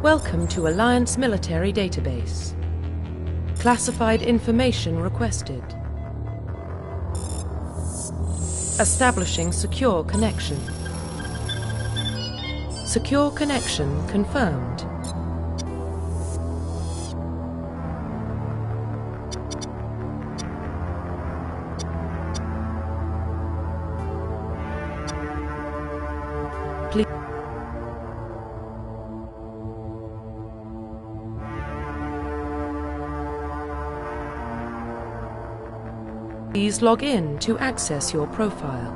Welcome to Alliance Military Database. Classified information requested. Establishing secure connection. Secure connection confirmed. Please log in to access your profile.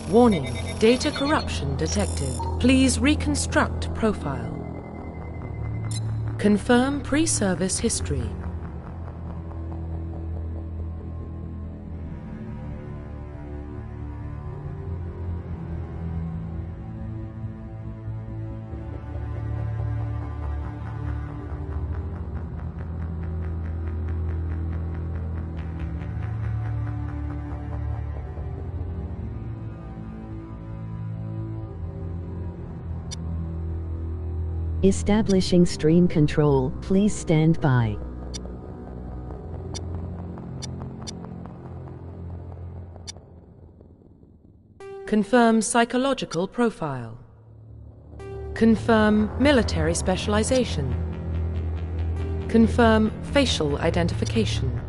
Warning, data corruption detected. Please reconstruct profile. Confirm pre-service history. Establishing stream control, please stand by. Confirm psychological profile. Confirm military specialization. Confirm facial identification.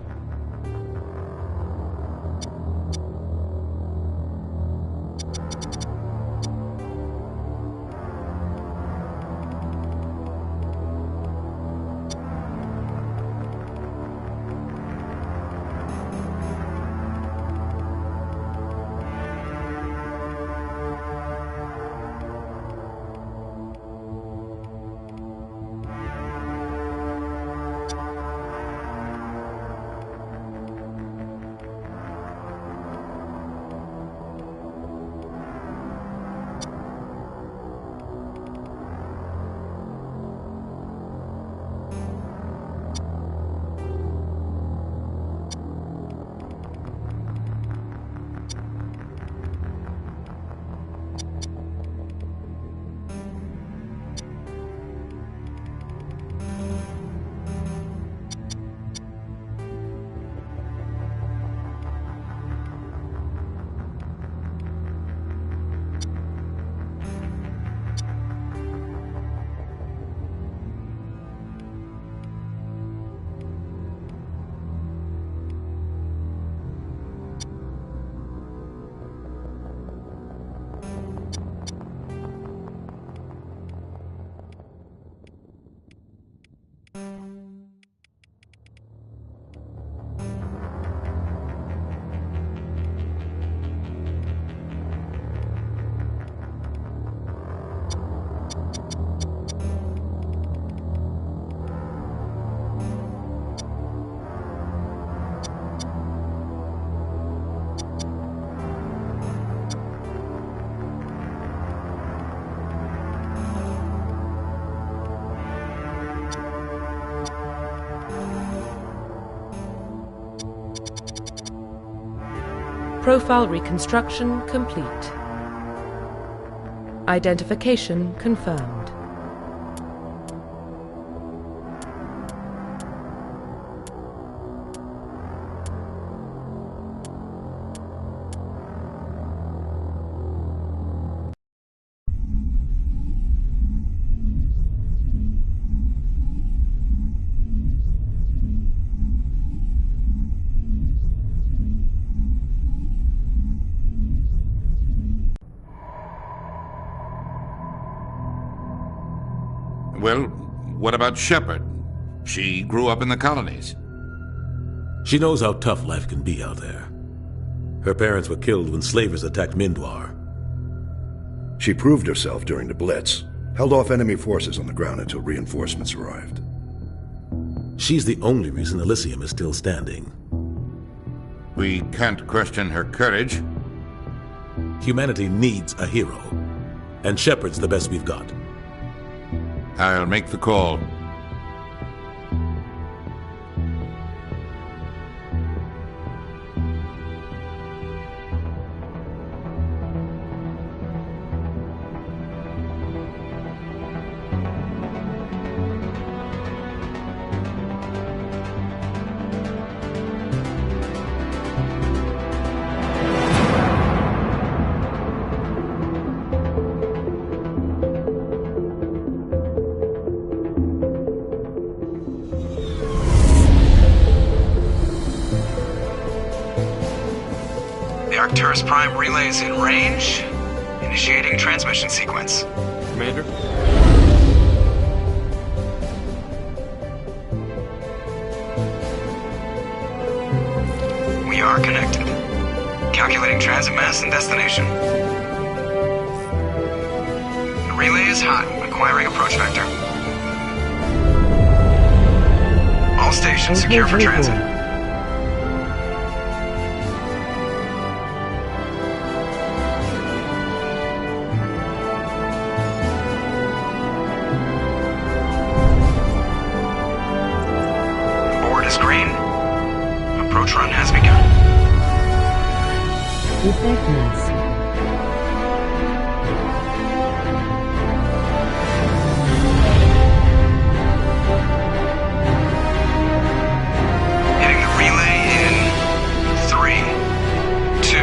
Profile reconstruction complete. Identification confirmed. Well, what about Shepard? She grew up in the colonies. She knows how tough life can be out there. Her parents were killed when slavers attacked Mindwar. She proved herself during the Blitz, held off enemy forces on the ground until reinforcements arrived. She's the only reason Elysium is still standing. We can't question her courage. Humanity needs a hero, and Shepard's the best we've got. I'll make the call. Arcturus Prime relays in range. Initiating transmission sequence. Commander? We are connected. Calculating transit mass and destination. The relay is hot. Acquiring approach vector. All stations secure for transit. Board is green. Approach run has begun. Effect mask. Hitting the relay in 3, 2,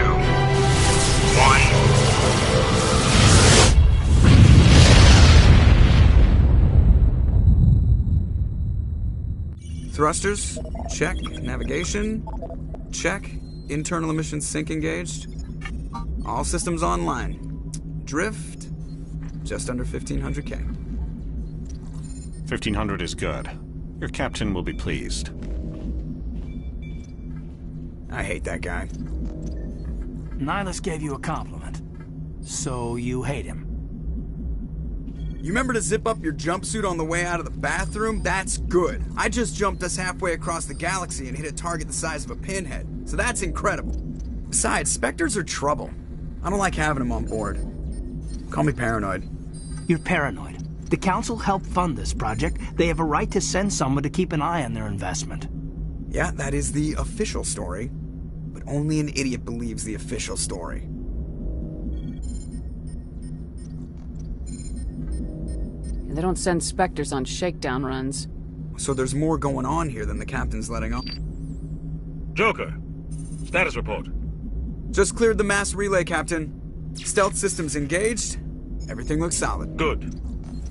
1. Thrusters, check. Navigation, check. Internal emissions sync engaged. All systems online. Drift, just under 1,500K. 1,500 is good. Your captain will be pleased. I hate that guy. Nihilus gave you a compliment. So you hate him. You remember to zip up your jumpsuit on the way out of the bathroom? That's good. I just jumped us halfway across the galaxy and hit a target the size of a pinhead. So that's incredible. Besides, Spectres are trouble. I don't like having them on board. Call me paranoid. You're paranoid. The Council helped fund this project. They have a right to send someone to keep an eye on their investment. Yeah, that is the official story. But only an idiot believes the official story. They don't send Spectres on shakedown runs. So there's more going on here than the captain's letting on. Joker, status report. Just cleared the mass relay, Captain. Stealth systems engaged. Everything looks solid. Good.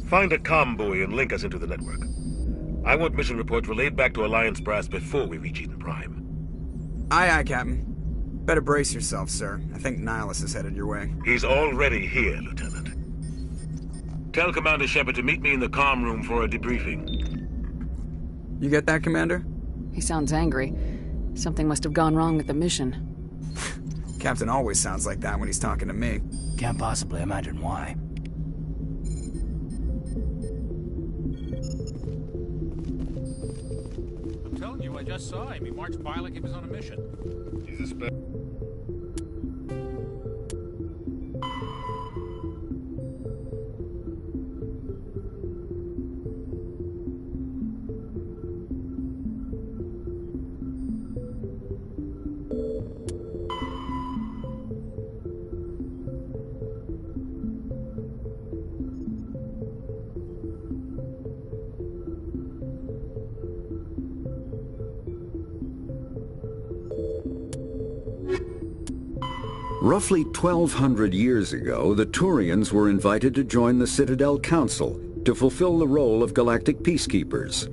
Find a comm buoy and link us into the network. I want mission reports relayed back to Alliance brass before we reach Eden Prime. Aye, aye, Captain. Better brace yourself, sir. I think Nihilus is headed your way. He's already here, Lieutenant. Tell Commander Shepard to meet me in the comm room for a debriefing. You get that, Commander? He sounds angry. Something must have gone wrong with the mission. Captain always sounds like that when he's talking to me. Can't possibly imagine why. I'm telling you, I just saw him. He marched by like he was on a mission. He's a Roughly 1,200 years ago, the Turians were invited to join the Citadel Council to fulfill the role of galactic peacekeepers.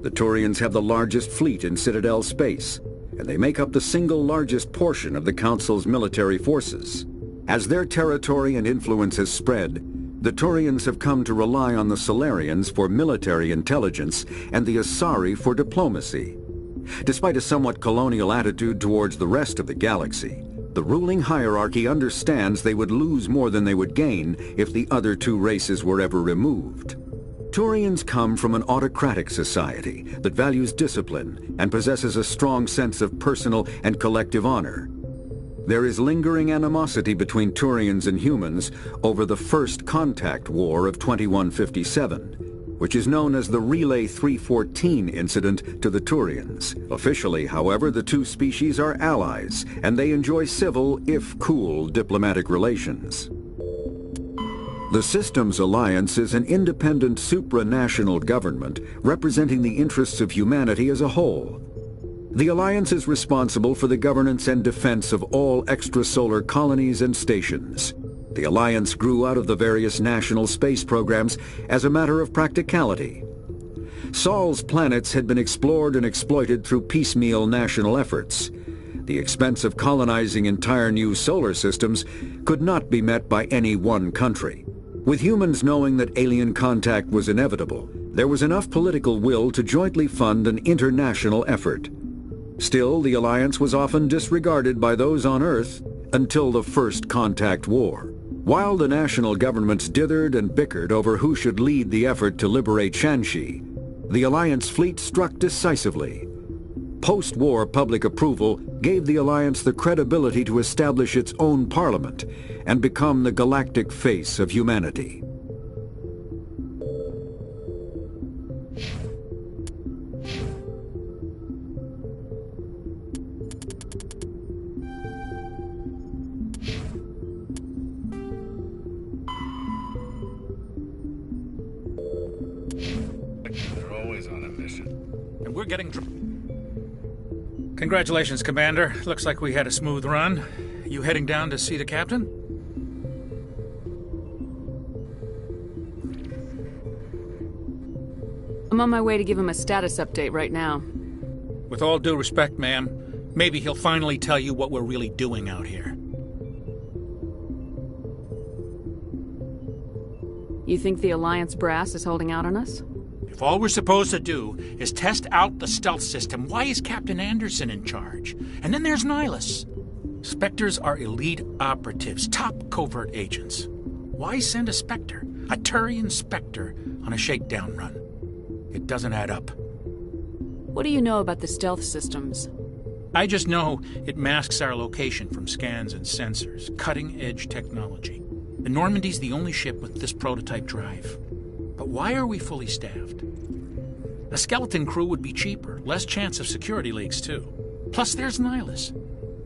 The Turians have the largest fleet in Citadel space, and they make up the single largest portion of the Council's military forces. As their territory and influence has spread, the Turians have come to rely on the Solarians for military intelligence and the Asari for diplomacy. Despite a somewhat colonial attitude towards the rest of the galaxy, the ruling hierarchy understands they would lose more than they would gain if the other two races were ever removed. Turians come from an autocratic society that values discipline and possesses a strong sense of personal and collective honor. There is lingering animosity between Turians and humans over the First Contact War of 2157, which is known as the Relay 314 incident to the Turians. Officially, however, the two species are allies, and they enjoy civil, if cool, diplomatic relations. The Systems Alliance is an independent supranational government representing the interests of humanity as a whole. The Alliance is responsible for the governance and defense of all extrasolar colonies and stations. The Alliance grew out of the various national space programs as a matter of practicality. Sol's planets had been explored and exploited through piecemeal national efforts. The expense of colonizing entire new solar systems could not be met by any one country. With humans knowing that alien contact was inevitable, there was enough political will to jointly fund an international effort. Still, the alliance was often disregarded by those on Earth until the First Contact War. While the national governments dithered and bickered over who should lead the effort to liberate Shanxi, the Alliance fleet struck decisively. Post-war public approval gave the Alliance the credibility to establish its own parliament and become the galactic face of humanity. They're always on a mission. And we're getting... Congratulations, Commander. Looks like we had a smooth run. You heading down to see the captain? I'm on my way to give him a status update right now. With all due respect, ma'am, maybe he'll finally tell you what we're really doing out here. You think the Alliance brass is holding out on us? If all we're supposed to do is test out the stealth system, why is Captain Anderson in charge? And then there's Nihilus. Spectres are elite operatives, top covert agents. Why send a Spectre, a Turian Spectre, on a shakedown run? It doesn't add up. What do you know about the stealth systems? I just know it masks our location from scans and sensors. Cutting-edge technology. The Normandy's the only ship with this prototype drive. But why are we fully staffed? A skeleton crew would be cheaper, less chance of security leaks too. Plus there's Nihilus.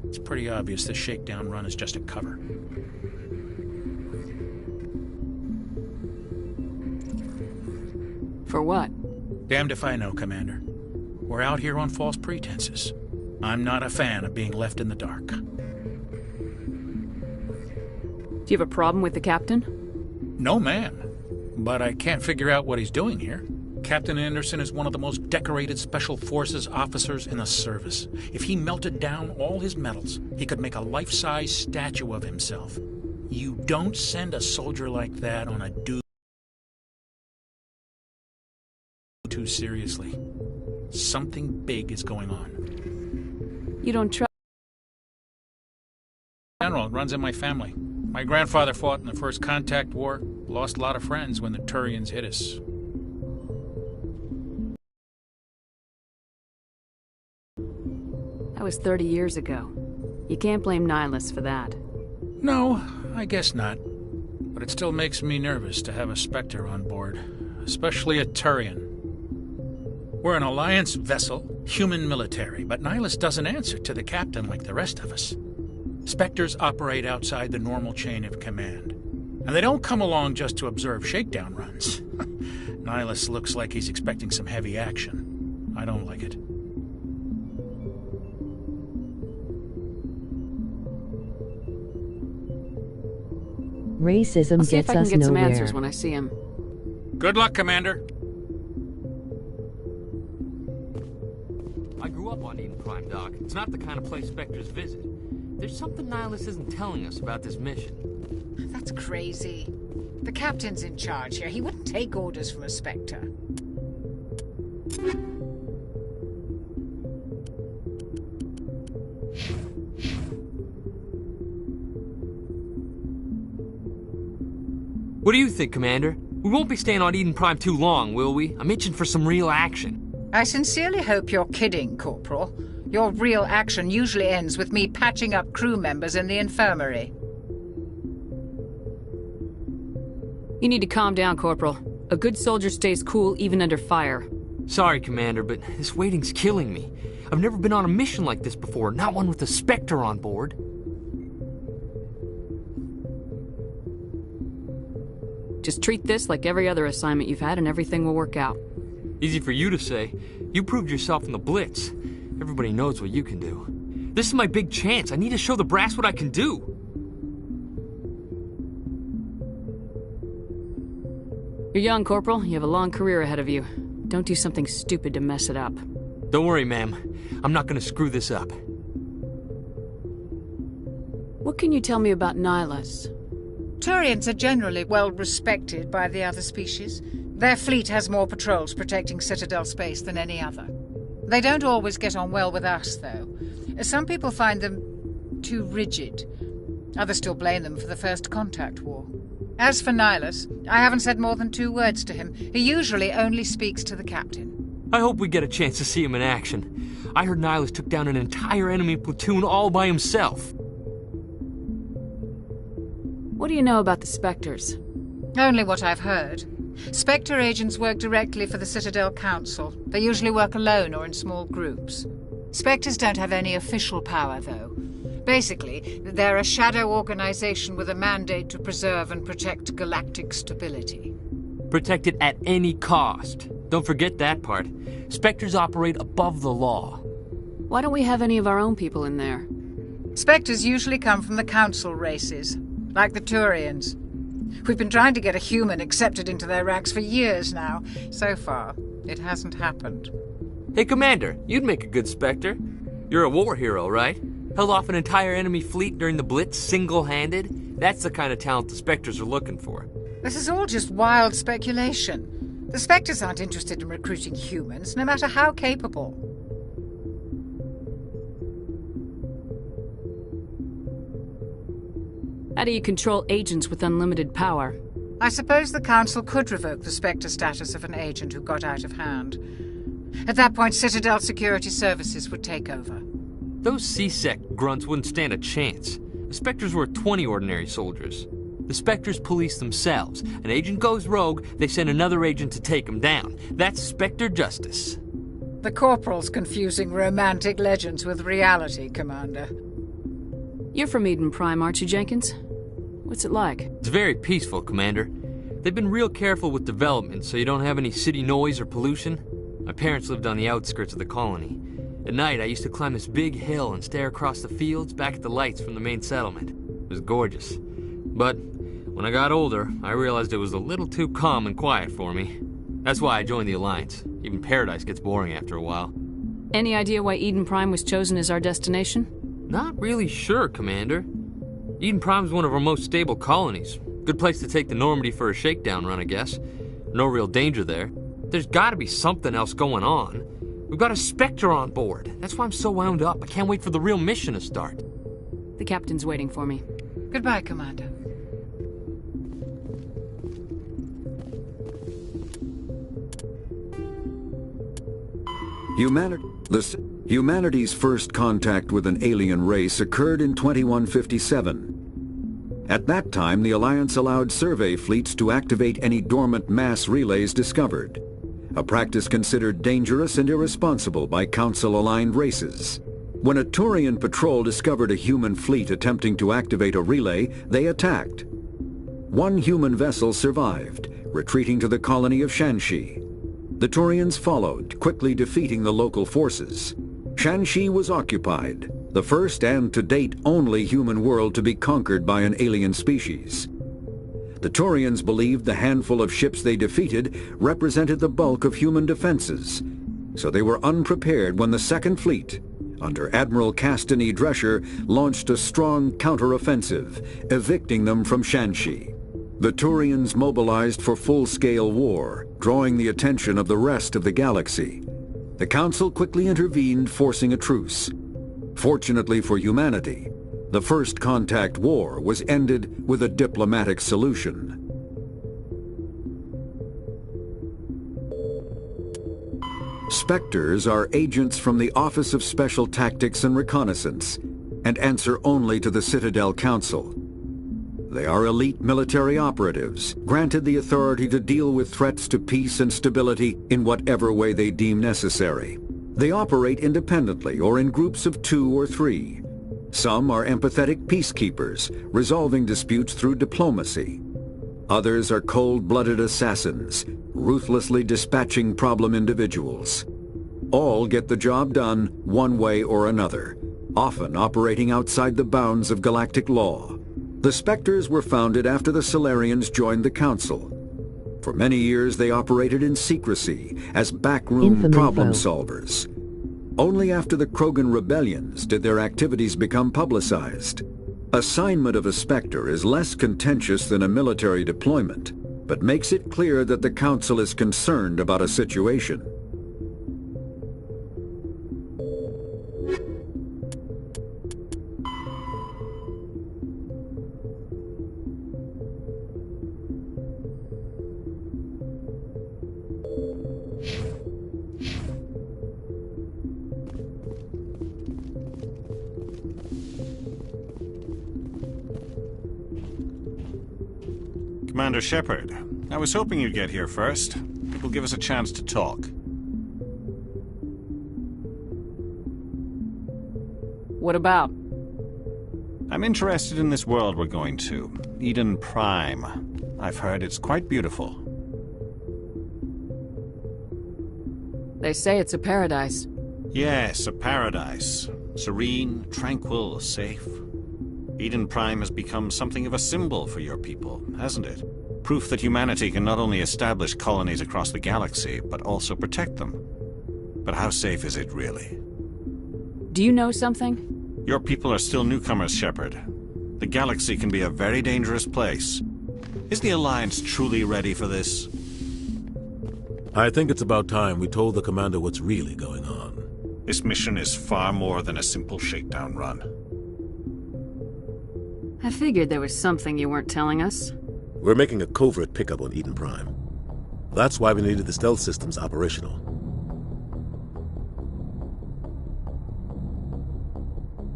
It's pretty obvious this shakedown run is just a cover. For what? Damned if I know, Commander. We're out here on false pretenses. I'm not a fan of being left in the dark. Do you have a problem with the captain? No, ma'am. But I can't figure out what he's doing here. Captain Anderson is one of the most decorated Special Forces officers in the service. If he melted down all his medals, he could make a life-size statue of himself. You don't send a soldier like that on a dude too seriously. Something big is going on. You don't trust... General, it runs in my family. My grandfather fought in the First Contact War, lost a lot of friends when the Turians hit us. That was 30 years ago. You can't blame Nihilus for that. No, I guess not. But it still makes me nervous to have a Spectre on board, especially a Turian. We're an Alliance vessel, human military, but Nihilus doesn't answer to the captain like the rest of us. Spectres operate outside the normal chain of command. And they don't come along just to observe shakedown runs. Nihilus looks like he's expecting some heavy action. I don't like it. Racism I'll see gets if I can us get some nowhere. answers when I see him. Good luck, Commander. I grew up on Eden Prime, Doc. It's not the kind of place Spectres visit. There's something Nihilus isn't telling us about this mission. That's crazy. The captain's in charge here. He wouldn't take orders from a Spectre. What do you think, Commander? We won't be staying on Eden Prime too long, will we? I'm itching for some real action. I sincerely hope you're kidding, Corporal. Your real action usually ends with me patching up crew members in the infirmary. You need to calm down, Corporal. A good soldier stays cool even under fire. Sorry, Commander, but this waiting's killing me. I've never been on a mission like this before, not one with a Spectre on board. Just treat this like every other assignment you've had and everything will work out. Easy for you to say. You proved yourself in the Blitz. Everybody knows what you can do. This is my big chance. I need to show the brass what I can do. You're young, Corporal. You have a long career ahead of you. Don't do something stupid to mess it up. Don't worry, ma'am. I'm not gonna screw this up. What can you tell me about Nihilus? Turians are generally well respected by the other species. Their fleet has more patrols protecting Citadel space than any other. They don't always get on well with us, though. Some people find them too rigid. Others still blame them for the First Contact War. As for Nihilus, I haven't said more than 2 words to him. He usually only speaks to the captain. I hope we get a chance to see him in action. I heard Nihilus took down an entire enemy platoon all by himself. What do you know about the Spectres? Only what I've heard. Spectre agents work directly for the Citadel Council. They usually work alone or in small groups. Spectres don't have any official power, though. Basically, they're a shadow organization with a mandate to preserve and protect galactic stability. Protect it at any cost. Don't forget that part. Spectres operate above the law. Why don't we have any of our own people in there? Spectres usually come from the Council races, like the Turians. We've been trying to get a human accepted into their ranks for years now. So far, it hasn't happened. Hey, Commander, you'd make a good Spectre. You're a war hero, right? Held off an entire enemy fleet during the Blitz single-handed? That's the kind of talent the Spectres are looking for. This is all just wild speculation. The Spectres aren't interested in recruiting humans, no matter how capable. How do you control agents with unlimited power? I suppose the Council could revoke the Spectre status of an agent who got out of hand. At that point, Citadel Security Services would take over. Those C-Sec grunts wouldn't stand a chance. The Spectres were 20 ordinary soldiers. The Spectres police themselves. An agent goes rogue, they send another agent to take him down. That's Spectre justice. The Corporal's confusing romantic legends with reality, Commander. You're from Eden Prime, aren't you, Jenkins? What's it like? It's very peaceful, Commander. They've been real careful with development, so you don't have any city noise or pollution. My parents lived on the outskirts of the colony. At night, I used to climb this big hill and stare across the fields back at the lights from the main settlement. It was gorgeous. But when I got older, I realized it was a little too calm and quiet for me. That's why I joined the Alliance. Even Paradise gets boring after a while. Any idea why Eden Prime was chosen as our destination? Not really sure, Commander. Eden Prime's one of our most stable colonies. Good place to take the Normandy for a shakedown run, I guess. No real danger there. There's gotta be something else going on. We've got a Spectre on board. That's why I'm so wound up. I can't wait for the real mission to start. The captain's waiting for me. Goodbye, Commander. Humanity's first contact with an alien race occurred in 2157. At that time, the Alliance allowed survey fleets to activate any dormant mass relays discovered, a practice considered dangerous and irresponsible by Council-aligned races. When a Turian patrol discovered a human fleet attempting to activate a relay, they attacked. One human vessel survived, retreating to the colony of Shanxi. The Turians followed, quickly defeating the local forces. Shanxi was occupied, the first and to date only human world to be conquered by an alien species. The Turians believed the handful of ships they defeated represented the bulk of human defenses, so they were unprepared when the Second Fleet, under Admiral Castany Drescher, launched a strong counteroffensive, evicting them from Shanxi. The Turians mobilized for full-scale war, drawing the attention of the rest of the galaxy. The Council quickly intervened, forcing a truce. Fortunately for humanity, the First Contact War was ended with a diplomatic solution. Spectres are agents from the Office of Special Tactics and Reconnaissance, and answer only to the Citadel Council. They are elite military operatives, granted the authority to deal with threats to peace and stability in whatever way they deem necessary. They operate independently or in groups of 2 or 3. Some are empathetic peacekeepers, resolving disputes through diplomacy. Others are cold-blooded assassins, ruthlessly dispatching problem individuals. All get the job done one way or another, often operating outside the bounds of galactic law. The Spectres were founded after the Solarians joined the Council. For many years they operated in secrecy as backroom problem solvers. Only after the Krogan rebellions did their activities become publicized. Assignment of a Spectre is less contentious than a military deployment, but makes it clear that the Council is concerned about a situation. Commander Shepard, I was hoping you'd get here first. It will give us a chance to talk. What about? I'm interested in this world we're going to, Eden Prime. I've heard it's quite beautiful. They say it's a paradise. Yes, a paradise. Serene, tranquil, safe. Eden Prime has become something of a symbol for your people, hasn't it? Proof that humanity can not only establish colonies across the galaxy, but also protect them. But how safe is it, really? Do you know something? Your people are still newcomers, Shepard. The galaxy can be a very dangerous place. Is the Alliance truly ready for this? I think it's about time we told the Commander what's really going on. This mission is far more than a simple shakedown run. I figured there was something you weren't telling us. We're making a covert pickup on Eden Prime. That's why we needed the stealth systems operational.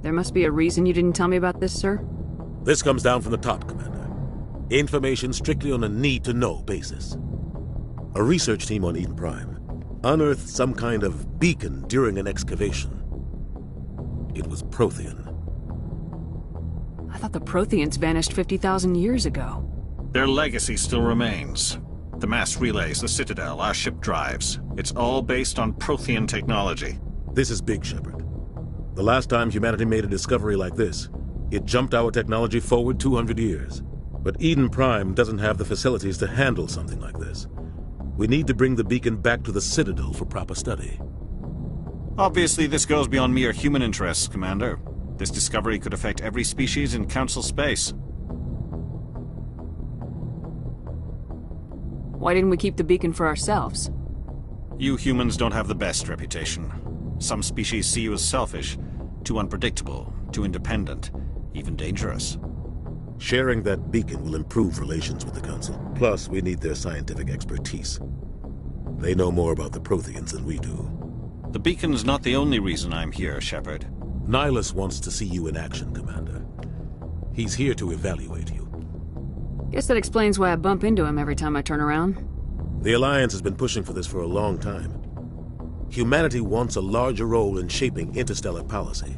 There must be a reason you didn't tell me about this, sir? This comes down from the top, Commander. Information strictly on a need-to-know basis. A research team on Eden Prime unearthed some kind of beacon during an excavation. It was Prothean. I thought the Protheans vanished 50,000 years ago. Their legacy still remains. The mass relays, the Citadel, our ship drives. It's all based on Prothean technology. This is big, Shepard. The last time humanity made a discovery like this, it jumped our technology forward 200 years. But Eden Prime doesn't have the facilities to handle something like this. We need to bring the beacon back to the Citadel for proper study. Obviously, this goes beyond mere human interests, Commander. This discovery could affect every species in Council space. Why didn't we keep the beacon for ourselves? You humans don't have the best reputation. Some species see you as selfish, too unpredictable, too independent, even dangerous. Sharing that beacon will improve relations with the Council. Plus, we need their scientific expertise. They know more about the Protheans than we do. The beacon's not the only reason I'm here, Shepard. Nihilus wants to see you in action, Commander. He's here to evaluate you. Guess that explains why I bump into him every time I turn around. The Alliance has been pushing for this for a long time. Humanity wants a larger role in shaping interstellar policy.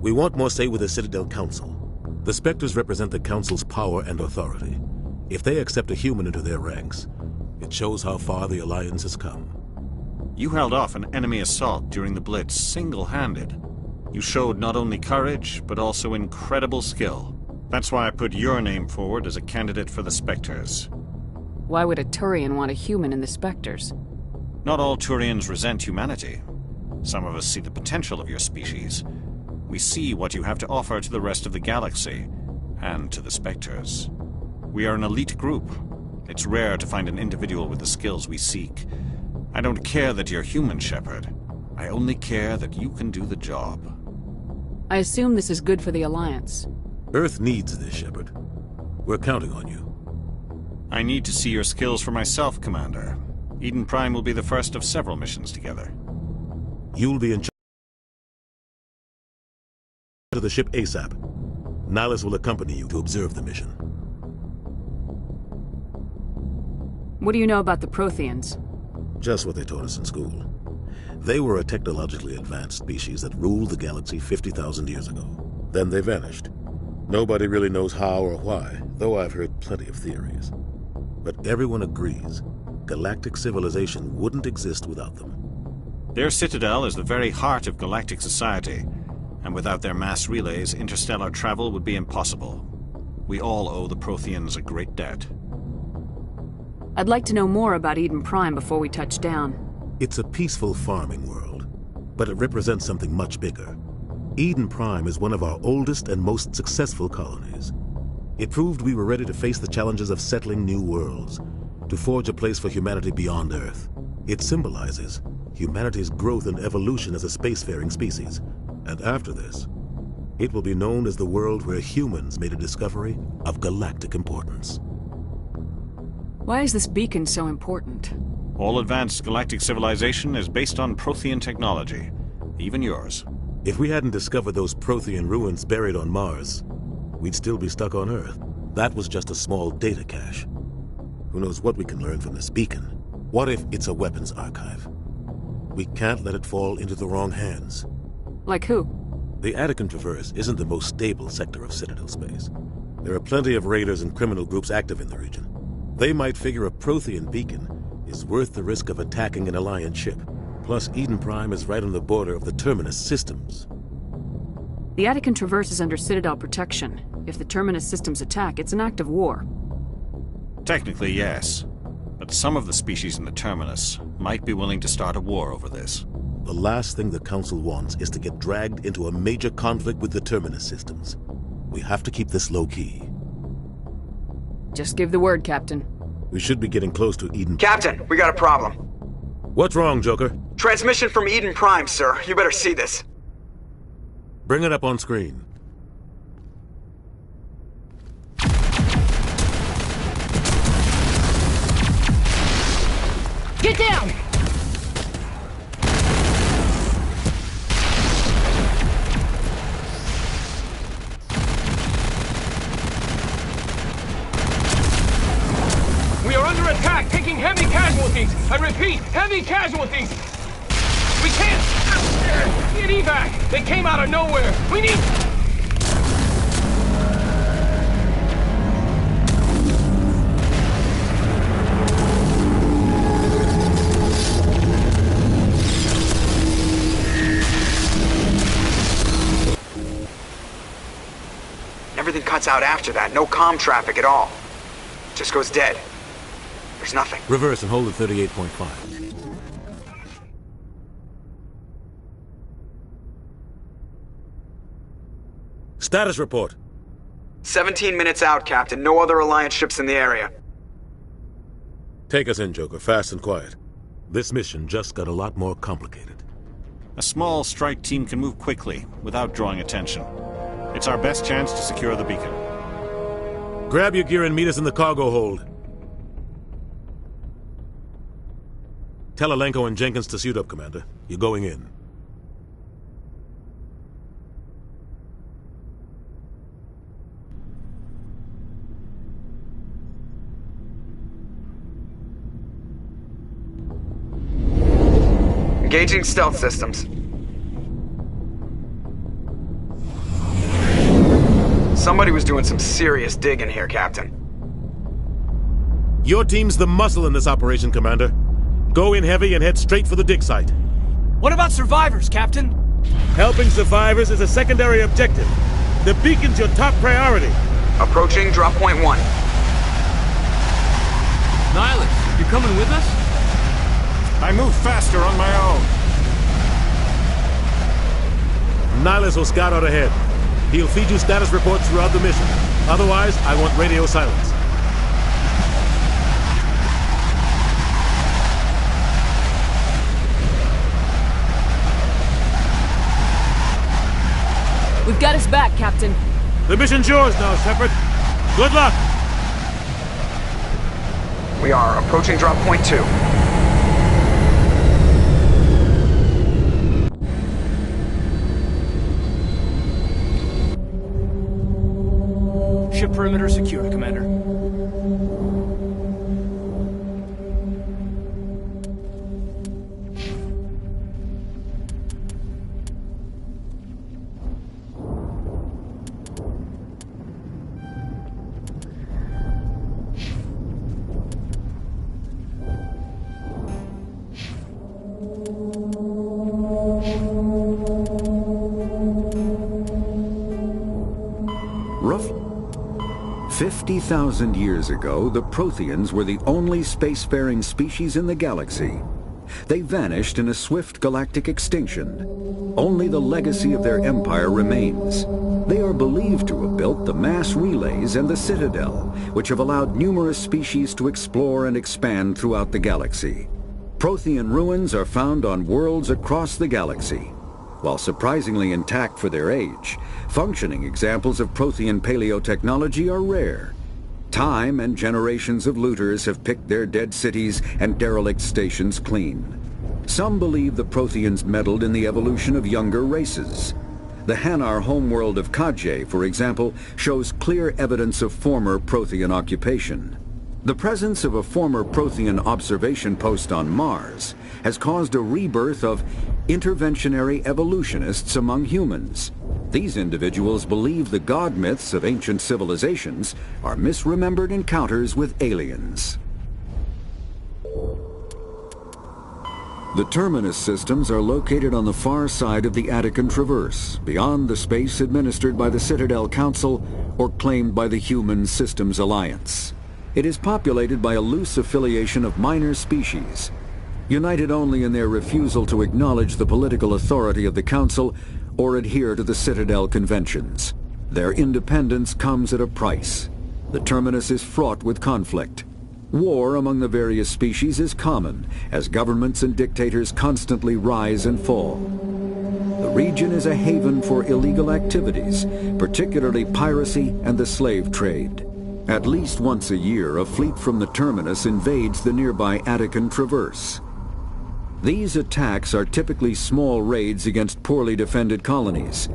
We want more say with the Citadel Council. The Spectres represent the Council's power and authority. If they accept a human into their ranks, it shows how far the Alliance has come. You held off an enemy assault during the Blitz single-handed. You showed not only courage, but also incredible skill. That's why I put your name forward as a candidate for the Spectres. Why would a Turian want a human in the Spectres? Not all Turians resent humanity. Some of us see the potential of your species. We see what you have to offer to the rest of the galaxy, and to the Spectres. We are an elite group. It's rare to find an individual with the skills we seek. I don't care that you're human, Shepard. I only care that you can do the job. I assume this is good for the Alliance. Earth needs this, Shepard. We're counting on you. I need to see your skills for myself, Commander. Eden Prime will be the first of several missions together. You'll be in charge of the ship ASAP. Nihilus will accompany you to observe the mission. What do you know about the Protheans? Just what they taught us in school. They were a technologically advanced species that ruled the galaxy 50,000 years ago. Then they vanished. Nobody really knows how or why, though I've heard plenty of theories. But everyone agrees, galactic civilization wouldn't exist without them. Their Citadel is the very heart of galactic society, and without their mass relays, interstellar travel would be impossible. We all owe the Protheans a great debt. I'd like to know more about Eden Prime before we touch down. It's a peaceful farming world, but it represents something much bigger. Eden Prime is one of our oldest and most successful colonies. It proved we were ready to face the challenges of settling new worlds, to forge a place for humanity beyond Earth. It symbolizes humanity's growth and evolution as a spacefaring species. And after this, it will be known as the world where humans made a discovery of galactic importance. Why is this beacon so important? All advanced galactic civilization is based on Prothean technology, even yours. If we hadn't discovered those Prothean ruins buried on Mars, we'd still be stuck on Earth. That was just a small data cache. Who knows what we can learn from this beacon? What if it's a weapons archive? We can't let it fall into the wrong hands. Like who? The Attican Traverse isn't the most stable sector of Citadel space. There are plenty of raiders and criminal groups active in the region. They might figure a Prothean beacon is worth the risk of attacking an Alliance ship. Plus, Eden Prime is right on the border of the Terminus systems. The Attican Traverse is under Citadel protection. If the Terminus systems attack, it's an act of war. Technically, yes. But some of the species in the Terminus might be willing to start a war over this. The last thing the Council wants is to get dragged into a major conflict with the Terminus systems. We have to keep this low-key. Just give the word, Captain. We should be getting close to Eden. Captain, we got a problem. What's wrong, Joker? Transmission from Eden Prime, sir. You better see this. Bring it up on screen. Get down! We are under attack, taking heavy casualties. I repeat, heavy casualties. We can't get evac. They came out of nowhere. We need... Everything cuts out after that. No comm traffic at all. Just goes dead. There's nothing. Reverse and hold at 38.5. Status report. 17 minutes out, Captain. No other Alliance ships in the area. Take us in, Joker. Fast and quiet. This mission just got a lot more complicated. A small strike team can move quickly, without drawing attention. It's our best chance to secure the beacon. Grab your gear and meet us in the cargo hold. Tell Alenko and Jenkins to suit up, Commander. You're going in. Engaging stealth systems. Somebody was doing some serious digging here, Captain. Your team's the muscle in this operation, Commander. Go in heavy and head straight for the dig site. What about survivors, Captain? Helping survivors is a secondary objective. The beacon's your top priority. Approaching drop point 1. Nihilus, you coming with us? I move faster on my own. Nihilus will scout out ahead. He'll feed you status reports throughout the mission. Otherwise, I want radio silence. We've got his back, Captain. The mission's yours now, Shepard. Good luck! We are approaching drop point 2. Ship perimeter secure, Commander. Roughly 50,000 years ago, the Protheans were the only spacefaring species in the galaxy. They vanished in a swift galactic extinction. Only the legacy of their empire remains. They are believed to have built the mass relays and the Citadel, which have allowed numerous species to explore and expand throughout the galaxy. Prothean ruins are found on worlds across the galaxy. While surprisingly intact for their age, functioning examples of Prothean paleotechnology are rare. Time and generations of looters have picked their dead cities and derelict stations clean. Some believe the Protheans meddled in the evolution of younger races. The Hanar homeworld of Kaj, for example, shows clear evidence of former Prothean occupation. The presence of a former Prothean observation post on Mars has caused a rebirth of interventionary evolutionists among humans. These individuals believe the god myths of ancient civilizations are misremembered encounters with aliens. The terminus systems are located on the far side of the Attican Traverse, beyond the space administered by the Citadel Council or claimed by the Human Systems Alliance. It is populated by a loose affiliation of minor species, united only in their refusal to acknowledge the political authority of the Council or adhere to the Citadel conventions. Their independence comes at a price. The terminus is fraught with conflict. War among the various species is common, as governments and dictators constantly rise and fall. The region is a haven for illegal activities, particularly piracy and the slave trade. At least once a year, a fleet from the terminus invades the nearby Attican Traverse. These attacks are typically small raids against poorly defended colonies.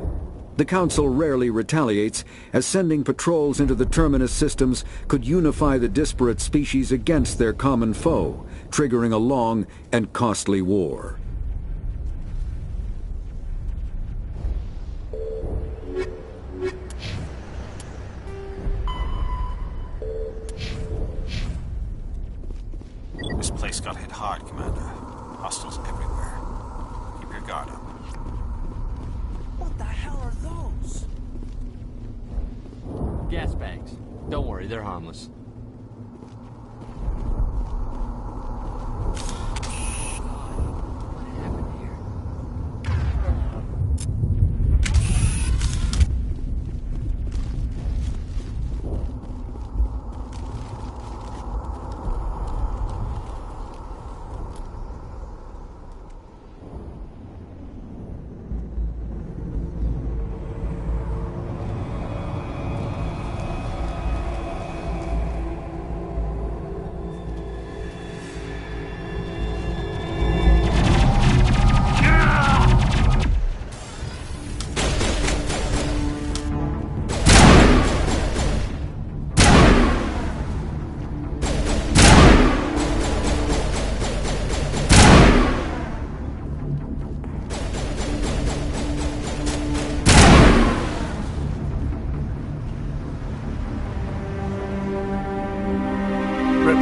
The Council rarely retaliates, as sending patrols into the terminus systems could unify the disparate species against their common foe, triggering a long and costly war. This place got hit hard, Commander. Hostiles everywhere. Keep your guard up. What the hell are those? Gas bags. Don't worry, they're harmless.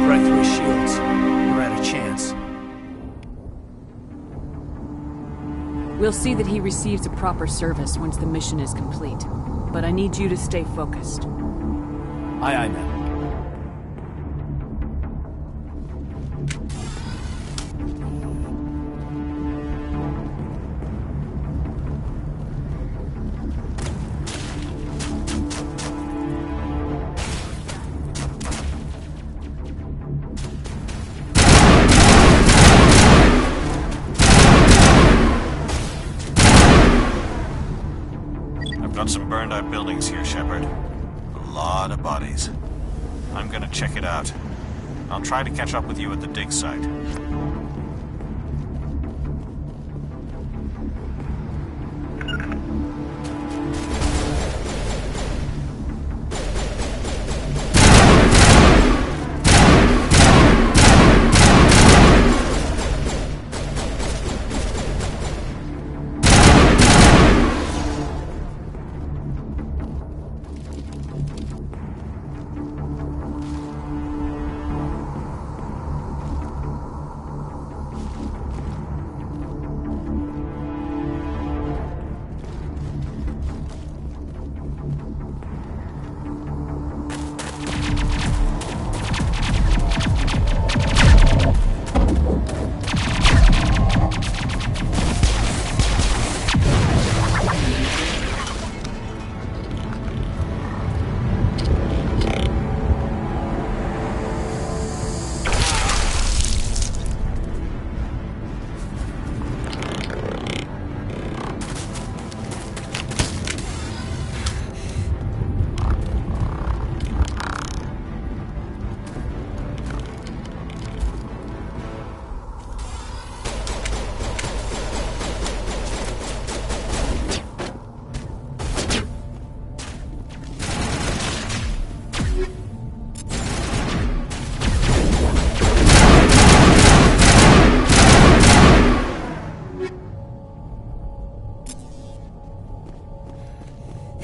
Right through his shields. We're at a chance. We'll see that he receives a proper service once the mission is complete. But I need you to stay focused. Aye, aye, ma'am. Got some burned out buildings here, Shepard. A lot of bodies. I'm gonna check it out. I'll try to catch up with you at the dig site.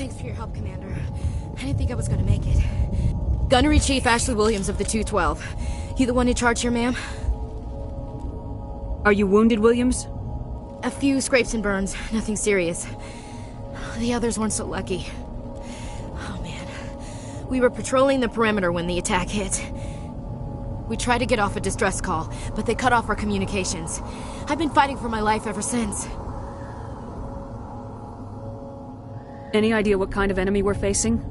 Thanks for your help, Commander. I didn't think I was gonna make it. Gunnery Chief Ashley Williams of the 212. You the one in charge here, ma'am? Are you wounded, Williams? A few scrapes and burns. Nothing serious. The others weren't so lucky. Oh, man. We were patrolling the perimeter when the attack hit. We tried to get off a distress call, but they cut off our communications. I've been fighting for my life ever since. Any idea what kind of enemy we're facing?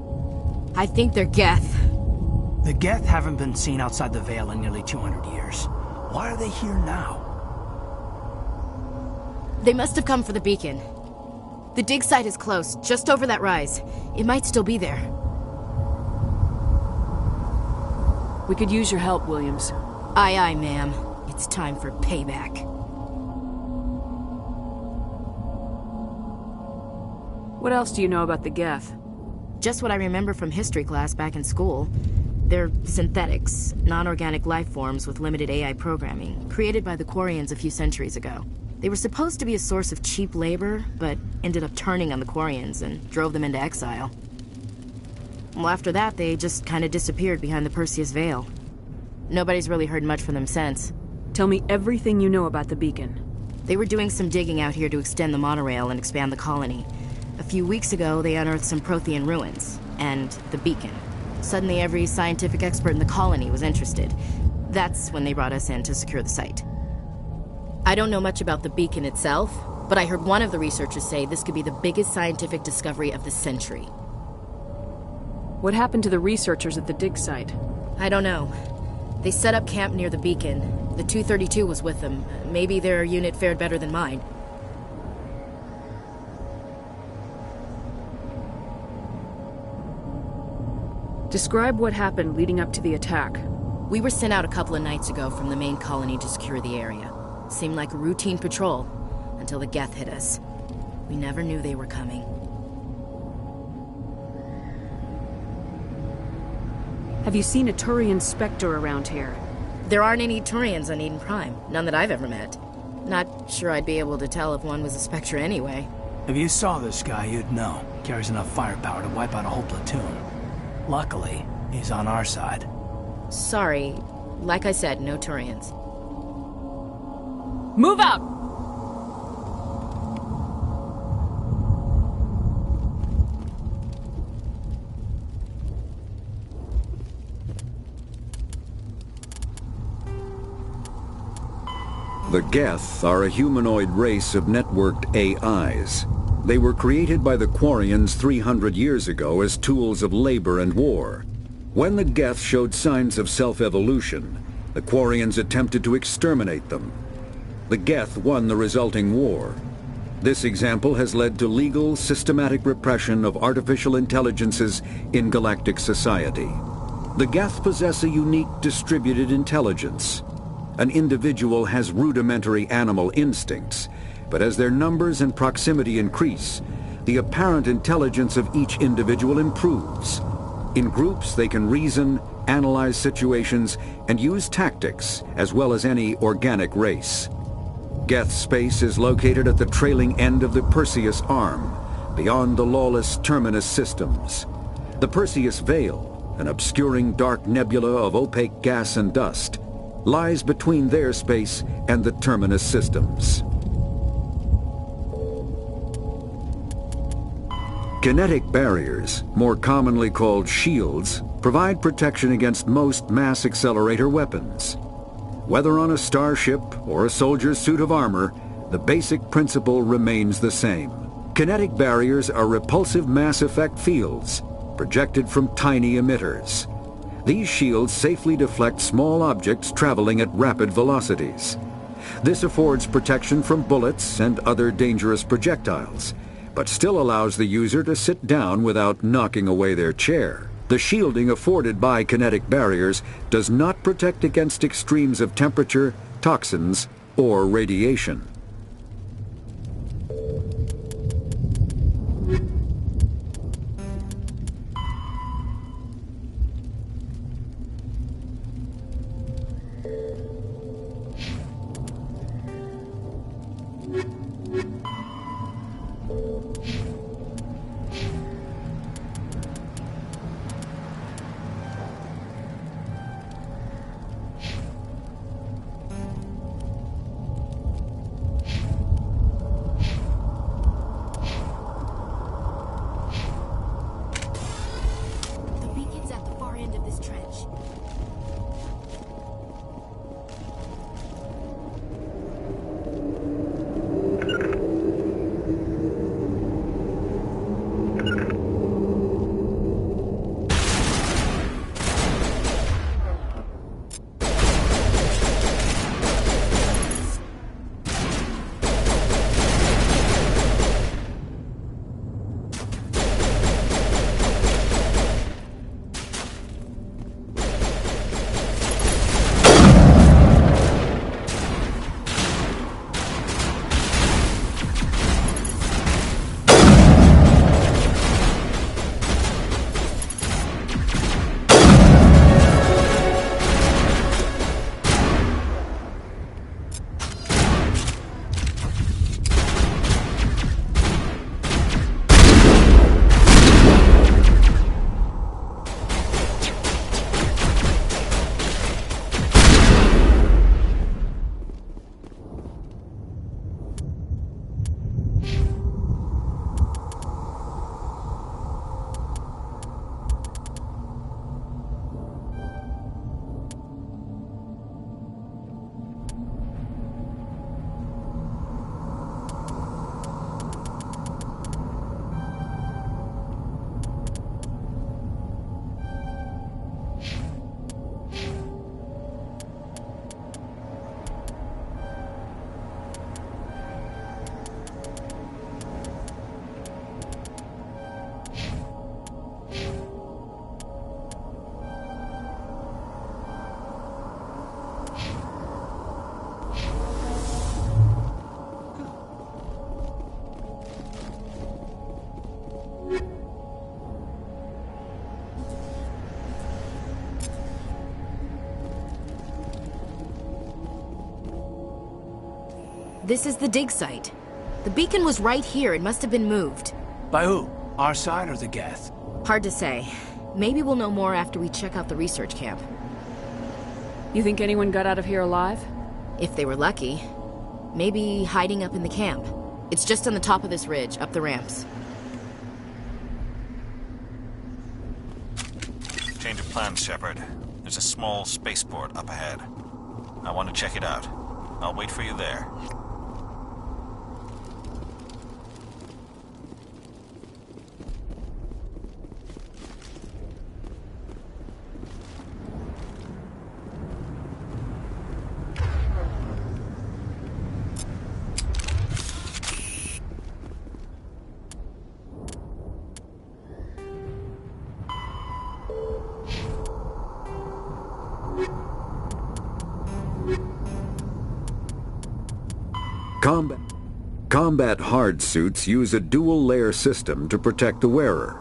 I think they're Geth. The Geth haven't been seen outside the Veil in nearly 200 years. Why are they here now? They must have come for the beacon. The dig site is close, just over that rise. It might still be there. We could use your help, Williams. Aye, aye, ma'am. It's time for payback. What else do you know about the Geth? Just what I remember from history class back in school. They're synthetics, non-organic life forms with limited AI programming, created by the Quarians a few centuries ago. They were supposed to be a source of cheap labor, but ended up turning on the Quarians and drove them into exile. Well, after that, they just kind of disappeared behind the Perseus Veil. Nobody's really heard much from them since. Tell me everything you know about the beacon. They were doing some digging out here to extend the monorail and expand the colony. A few weeks ago, they unearthed some Prothean ruins, and the beacon. Suddenly, every scientific expert in the colony was interested. That's when they brought us in to secure the site. I don't know much about the beacon itself, but I heard one of the researchers say this could be the biggest scientific discovery of the century. What happened to the researchers at the dig site? I don't know. They set up camp near the beacon. The 232 was with them. Maybe their unit fared better than mine. Describe what happened leading up to the attack. We were sent out a couple of nights ago from the main colony to secure the area. Seemed like a routine patrol, until the Geth hit us. We never knew they were coming. Have you seen a Turian Spectre around here? There aren't any Turians on Eden Prime, none that I've ever met. Not sure I'd be able to tell if one was a Spectre anyway. If you saw this guy, you'd know. Carries enough firepower to wipe out a whole platoon. Luckily, he's on our side. Sorry. Like I said, no Turians. Move out! The Geth are a humanoid race of networked AIs. They were created by the Quarians 300 years ago as tools of labor and war. When the Geth showed signs of self-evolution, the Quarians attempted to exterminate them. The Geth won the resulting war. This example has led to legal, systematic repression of artificial intelligences in galactic society. The Geth possess a unique distributed intelligence. An individual has rudimentary animal instincts, but as their numbers and proximity increase, the apparent intelligence of each individual improves. In groups, they can reason, analyze situations, and use tactics, as well as any organic race. Geth space is located at the trailing end of the Perseus Arm, beyond the lawless Terminus systems. The Perseus Veil, an obscuring dark nebula of opaque gas and dust, lies between their space and the Terminus systems. Kinetic barriers, more commonly called shields, provide protection against most mass accelerator weapons. Whether on a starship or a soldier's suit of armor, the basic principle remains the same. Kinetic barriers are repulsive mass effect fields, projected from tiny emitters. These shields safely deflect small objects traveling at rapid velocities. This affords protection from bullets and other dangerous projectiles, but still allows the user to sit down without knocking away their chair. The shielding afforded by kinetic barriers does not protect against extremes of temperature, toxins, or radiation. This is the dig site. The beacon was right here. It must have been moved. By who? Our side or the Geth? Hard to say. Maybe we'll know more after we check out the research camp. You think anyone got out of here alive? If they were lucky. Maybe hiding up in the camp. It's just on the top of this ridge, up the ramps. Change of plans, Shepard. There's a small spaceport up ahead. I want to check it out. I'll wait for you there. Combat hard suits use a dual-layer system to protect the wearer.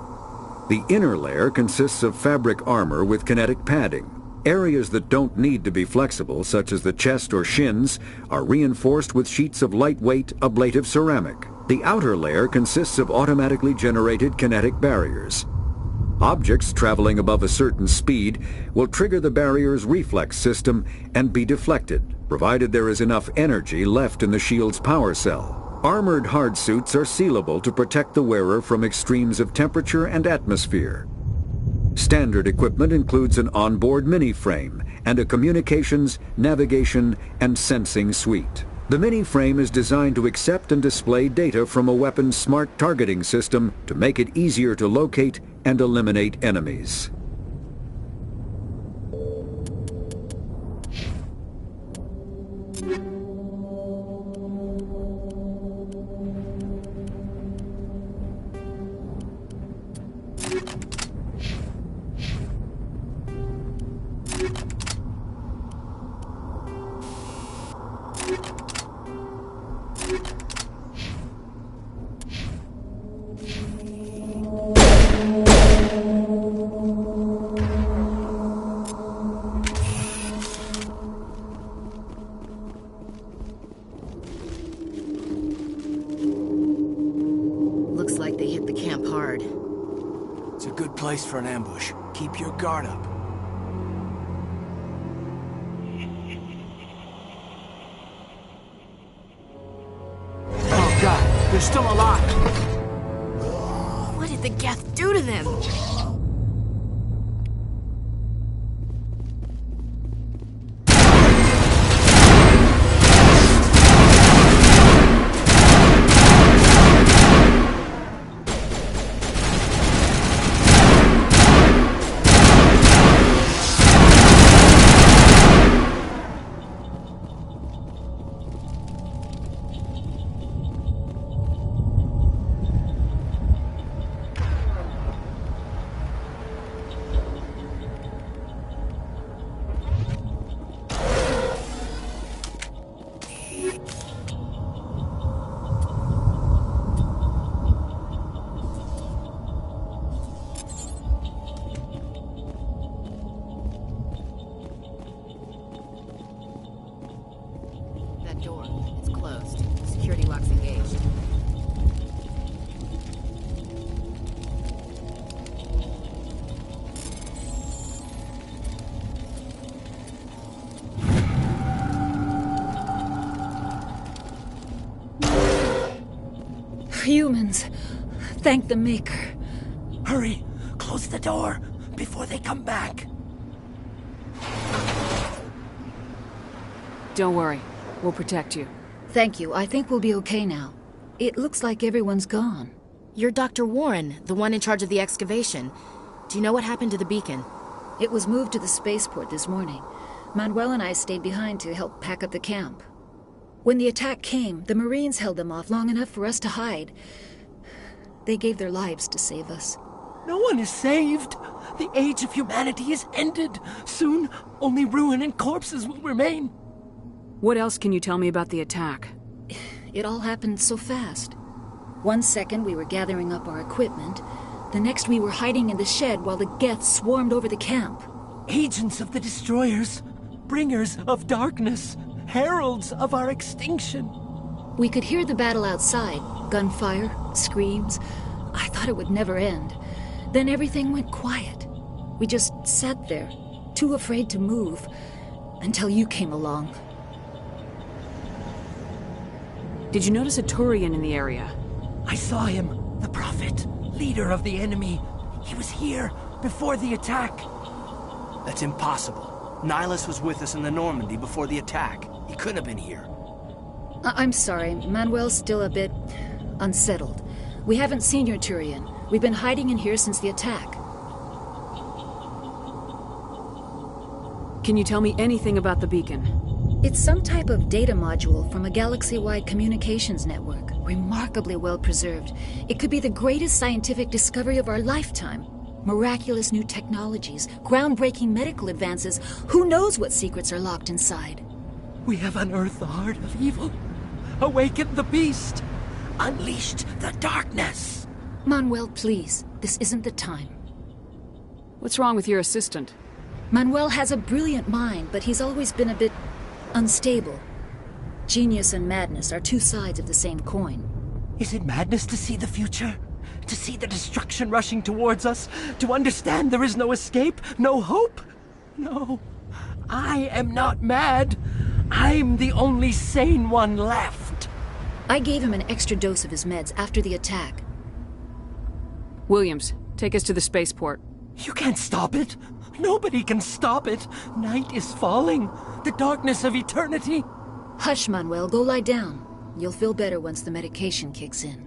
The inner layer consists of fabric armor with kinetic padding. Areas that don't need to be flexible, such as the chest or shins, are reinforced with sheets of lightweight, ablative ceramic. The outer layer consists of automatically generated kinetic barriers. Objects traveling above a certain speed will trigger the barrier's reflex system and be deflected, provided there is enough energy left in the shield's power cell. Armored hardsuits are sealable to protect the wearer from extremes of temperature and atmosphere. Standard equipment includes an onboard mini-frame and a communications, navigation, and sensing suite. The mini-frame is designed to accept and display data from a weapon's smart targeting system to make it easier to locate and eliminate enemies. Looks like they hit the camp hard. It's a good place for an ambush. Keep your guard up. Oh God, they're still alive! What did the Geth do to them? That door, it's closed. Security lock's engaged. Humans. Thank the Maker. Hurry! Close the door before they come back. Don't worry. We'll protect you. Thank you. I think we'll be okay now. It looks like everyone's gone. You're Dr. Warren, the one in charge of the excavation. Do you know what happened to the beacon? It was moved to the spaceport this morning. Manuel and I stayed behind to help pack up the camp. When the attack came, the Marines held them off long enough for us to hide. They gave their lives to save us. No one is saved. The age of humanity is ended. Soon, only ruin and corpses will remain. What else can you tell me about the attack? It all happened so fast. 1 second we were gathering up our equipment. The next we were hiding in the shed while the Geth swarmed over the camp. Agents of the Destroyers. Bringers of darkness. Heralds of our extinction. We could hear the battle outside. Gunfire, screams. I thought it would never end. Then everything went quiet. We just sat there, too afraid to move, until you came along. Did you notice a Turian in the area? I saw him. The Prophet, leader of the enemy. He was here before the attack. That's impossible. Nihilus was with us in the Normandy before the attack. He couldn't have been here. I'm sorry. Manuel's still a bit unsettled. We haven't seen your Turian. We've been hiding in here since the attack. Can you tell me anything about the beacon? It's some type of data module from a galaxy-wide communications network. Remarkably well preserved. It could be the greatest scientific discovery of our lifetime. Miraculous new technologies, groundbreaking medical advances. Who knows what secrets are locked inside? We have unearthed the heart of evil, awakened the beast, unleashed the darkness. Manuel, please. This isn't the time. What's wrong with your assistant? Manuel has a brilliant mind, but he's always been a bit unstable. Genius and madness are two sides of the same coin. Is it madness to see the future? To see the destruction rushing towards us? To understand there is no escape? No hope? No. I am not mad. I'm the only sane one left. I gave him an extra dose of his meds after the attack. Williams, take us to the spaceport. You can't stop it. Nobody can stop it. Night is falling. The darkness of eternity. Hush, Manuel. Go lie down. You'll feel better once the medication kicks in.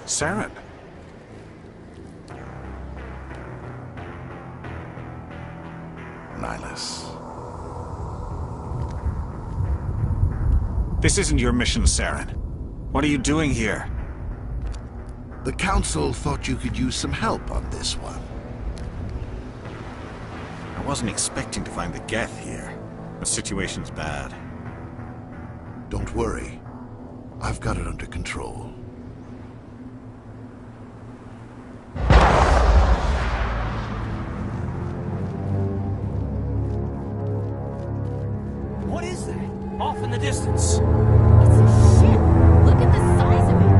Saren. Nihilus. This isn't your mission, Saren. What are you doing here? The Council thought you could use some help on this one. I wasn't expecting to find the Geth here. The situation's bad. Don't worry. I've got it under control. What is that? Off in the distance. It's a ship. Look at the size of it.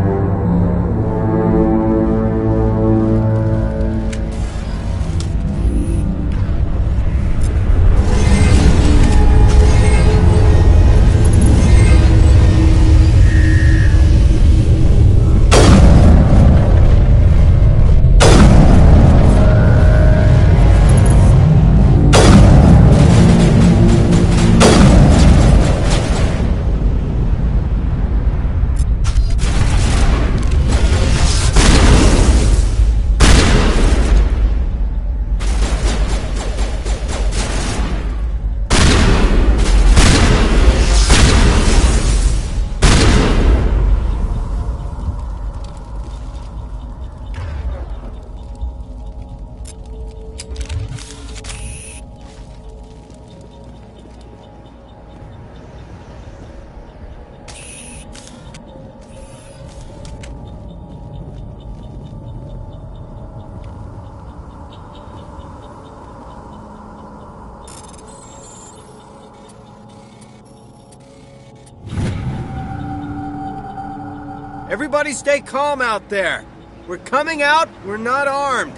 Everybody stay calm out there. We're coming out, we're not armed.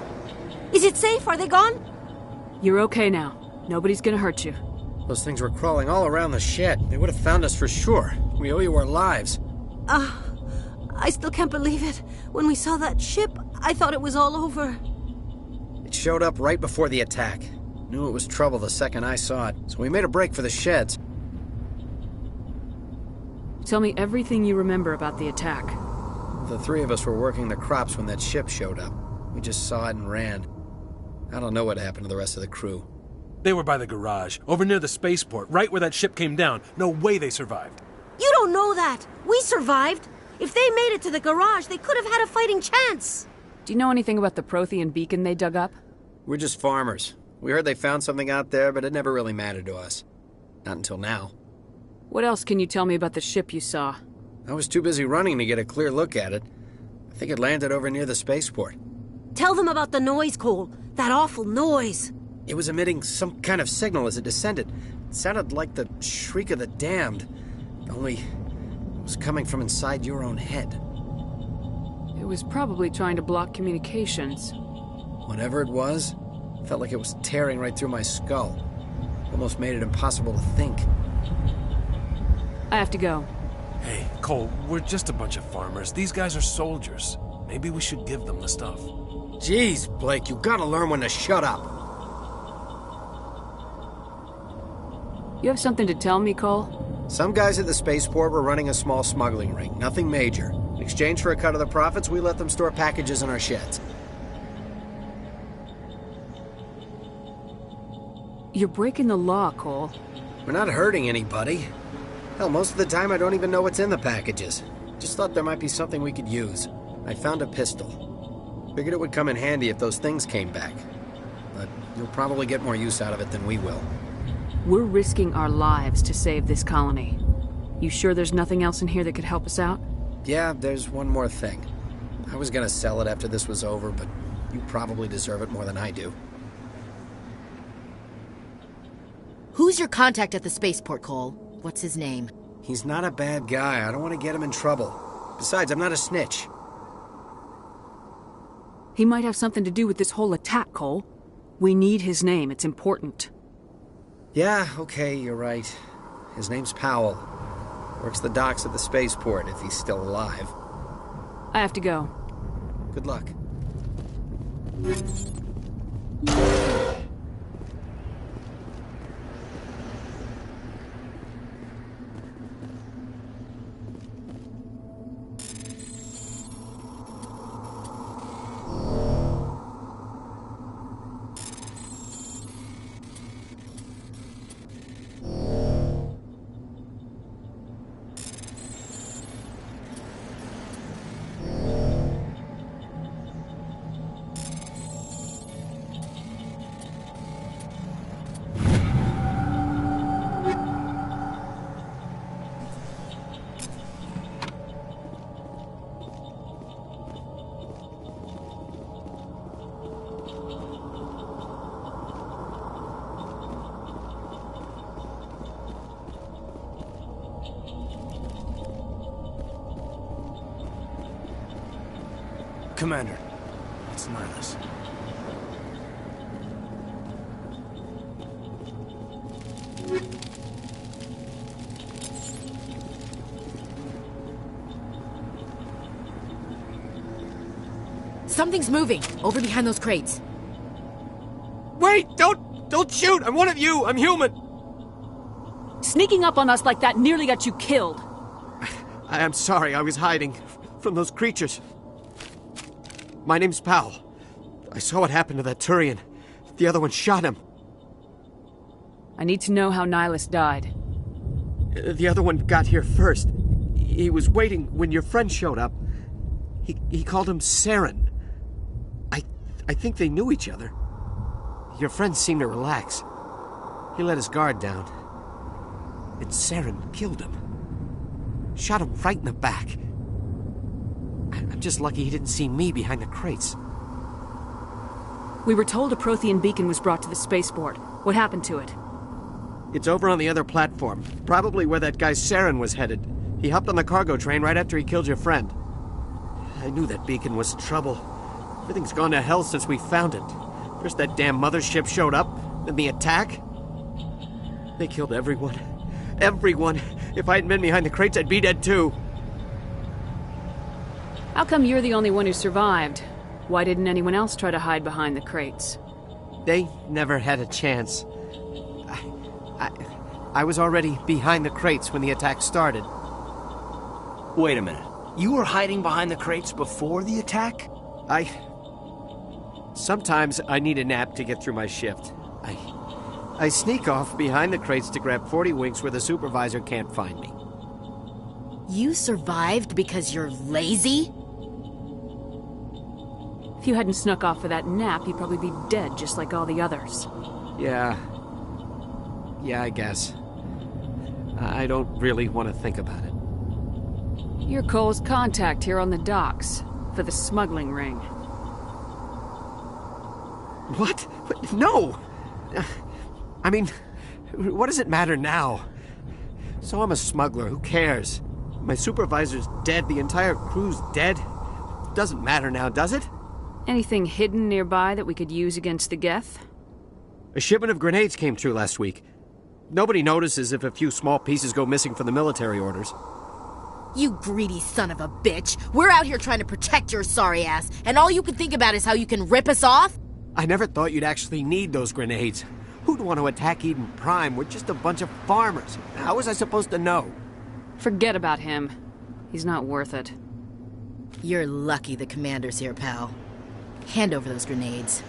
Is it safe? Are they gone? You're okay now. Nobody's gonna hurt you. Those things were crawling all around the shed. They would have found us for sure. We owe you our lives. I still can't believe it. When we saw that ship, I thought it was all over. It showed up right before the attack. Knew it was trouble the second I saw it, so we made a break for the sheds. Tell me everything you remember about the attack. The three of us were working the crops when that ship showed up. We just saw it and ran. I don't know what happened to the rest of the crew. They were by the garage, over near the spaceport, right where that ship came down. No way they survived. You don't know that. We survived. If they made it to the garage, they could have had a fighting chance. Do you know anything about the Prothean beacon they dug up? We're just farmers. We heard they found something out there, but it never really mattered to us. Not until now. What else can you tell me about the ship you saw? I was too busy running to get a clear look at it. I think it landed over near the spaceport. Tell them about the noise, Cole. That awful noise. It was emitting some kind of signal as it descended. It sounded like the shriek of the damned. Only it was coming from inside your own head. It was probably trying to block communications. Whatever it was, felt like it was tearing right through my skull. Almost made it impossible to think. I have to go. Hey, Cole, we're just a bunch of farmers. These guys are soldiers. Maybe we should give them the stuff. Jeez, Blake, you gotta learn when to shut up. You have something to tell me, Cole? Some guys at the spaceport were running a small smuggling ring. Nothing major. In exchange for a cut of the profits, we let them store packages in our sheds. You're breaking the law, Cole. We're not hurting anybody. Hell, most of the time I don't even know what's in the packages. Just thought there might be something we could use. I found a pistol. Figured it would come in handy if those things came back. But you'll probably get more use out of it than we will. We're risking our lives to save this colony. You sure there's nothing else in here that could help us out? Yeah, there's one more thing. I was gonna sell it after this was over, but you probably deserve it more than I do. Who's your contact at the spaceport, Cole? What's his name? He's not a bad guy. I don't want to get him in trouble. Besides, I'm not a snitch. He might have something to do with this whole attack, Cole. We need his name. It's important. Yeah, okay, you're right. His name's Powell. Works the docks at the spaceport, if he's still alive. I have to go. Good luck. Commander, it's Nihilus. Something's moving, over behind those crates. Wait! Don't shoot! I'm one of you! I'm human! Sneaking up on us like that nearly got you killed. I am sorry, I was hiding from those creatures. My name's Powell. I saw what happened to that Turian. The other one shot him. I need to know how Nihilus died. The other one got here first. He was waiting when your friend showed up. He called him Saren. I think they knew each other. Your friend seemed to relax. He let his guard down. And Saren killed him. Shot him right in the back. I'm just lucky he didn't see me behind the crates. We were told a Prothean beacon was brought to the spaceport. What happened to it? It's over on the other platform. Probably where that guy Saren was headed. He hopped on the cargo train right after he killed your friend. I knew that beacon was trouble. Everything's gone to hell since we found it. First that damn mothership showed up, then the attack. They killed everyone. Everyone. If I hadn't been behind the crates, I'd be dead too. How come you're the only one who survived? Why didn't anyone else try to hide behind the crates? They never had a chance. I was already behind the crates when the attack started. Wait a minute. You were hiding behind the crates before the attack? Sometimes I need a nap to get through my shift. I sneak off behind the crates to grab 40 winks where the supervisor can't find me. You survived because you're lazy? If you hadn't snuck off for that nap, you'd probably be dead just like all the others. Yeah, I guess. I don't really want to think about it. You're Cole's contact here on the docks, for the smuggling ring. What? No! I mean, what does it matter now? So I'm a smuggler, who cares? My supervisor's dead, the entire crew's dead. Doesn't matter now, does it? Anything hidden nearby that we could use against the Geth? A shipment of grenades came through last week. Nobody notices if a few small pieces go missing from the military orders. You greedy son of a bitch! We're out here trying to protect your sorry ass, and all you can think about is how you can rip us off? I never thought you'd actually need those grenades. Who'd want to attack Eden Prime? We're just a bunch of farmers. How was I supposed to know? Forget about him. He's not worth it. You're lucky the commander's here, pal. Hand over those grenades.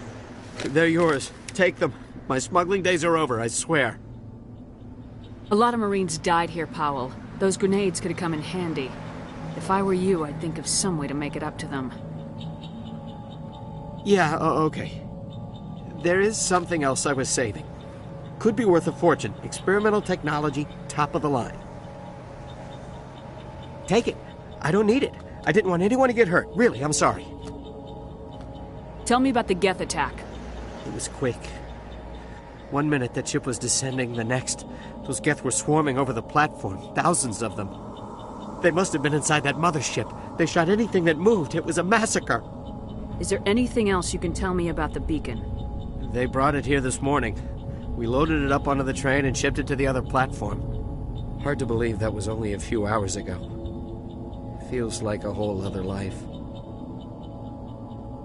They're yours. Take them. My smuggling days are over, I swear. A lot of Marines died here, Powell. Those grenades could have come in handy. If I were you, I'd think of some way to make it up to them. Yeah, okay. There is something else I was saving. Could be worth a fortune. Experimental technology, top of the line. Take it. I don't need it. I didn't want anyone to get hurt. Really, I'm sorry. Tell me about the Geth attack. It was quick. 1 minute that ship was descending, the next, those Geth were swarming over the platform, thousands of them. They must have been inside that mothership. They shot anything that moved. It was a massacre. Is there anything else you can tell me about the beacon? They brought it here this morning. We loaded it up onto the train and shipped it to the other platform. Hard to believe that was only a few hours ago. Feels like a whole other life.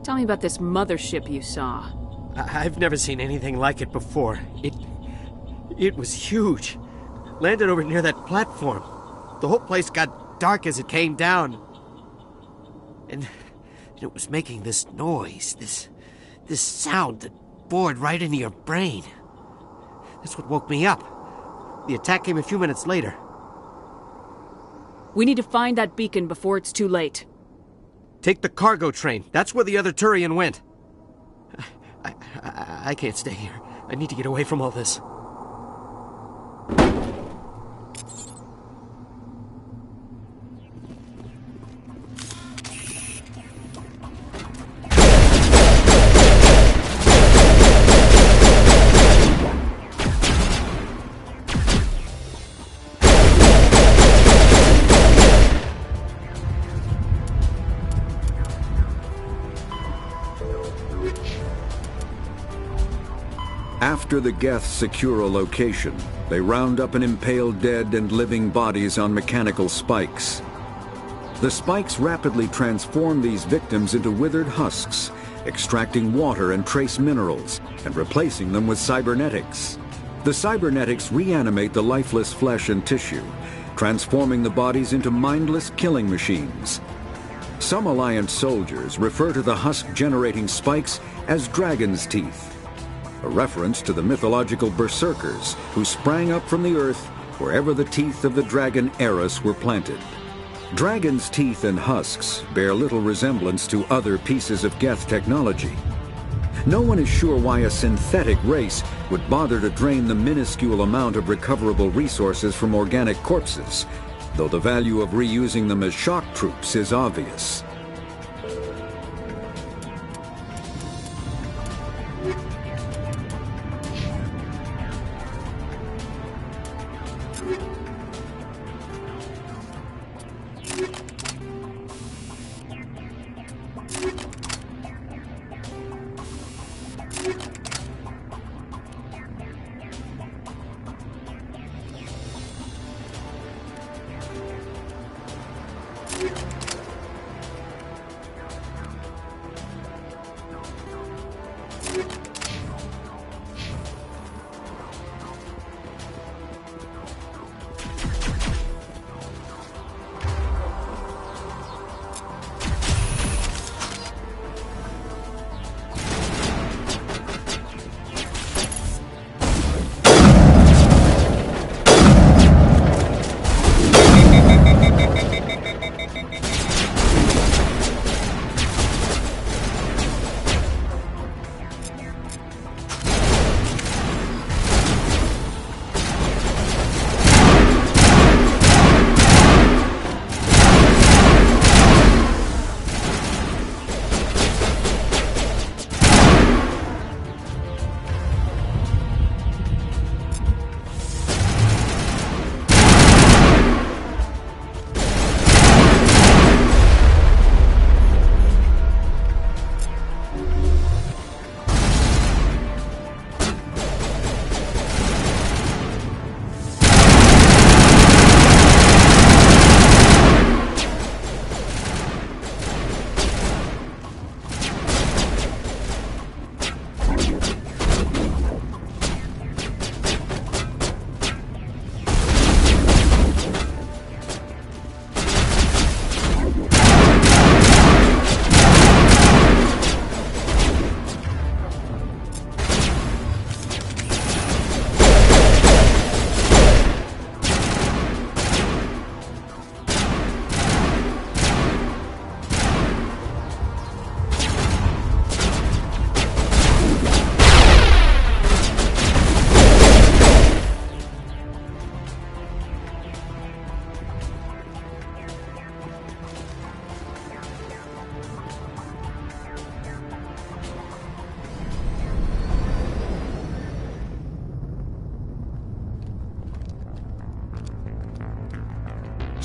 Tell me about this mothership you saw. I've never seen anything like it before. It was huge. Landed over near that platform. The whole place got dark as it came down. And it was making this noise, this sound that bored right into your brain. That's what woke me up. The attack came a few minutes later. We need to find that beacon before it's too late. Take the cargo train. That's where the other Turian went. I can't stay here. I need to get away from all this. After the Geth secure a location, they round up and impale dead and living bodies on mechanical spikes. The spikes rapidly transform these victims into withered husks, extracting water and trace minerals, and replacing them with cybernetics. The cybernetics reanimate the lifeless flesh and tissue, transforming the bodies into mindless killing machines. Some Alliance soldiers refer to the husk-generating spikes as dragon's teeth, a reference to the mythological berserkers who sprang up from the earth wherever the teeth of the dragon ērəķ were planted. Dragon's teeth and husks bear little resemblance to other pieces of Geth technology. No one is sure why a synthetic race would bother to drain the minuscule amount of recoverable resources from organic corpses, though the value of reusing them as shock troops is obvious.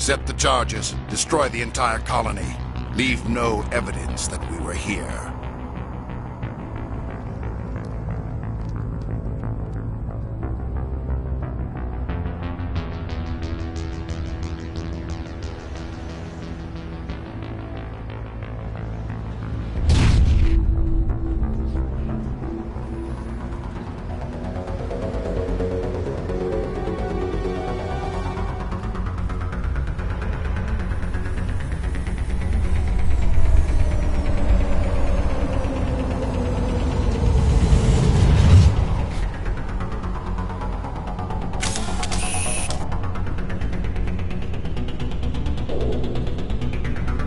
Accept the charges. Destroy the entire colony. Leave no evidence that we were here.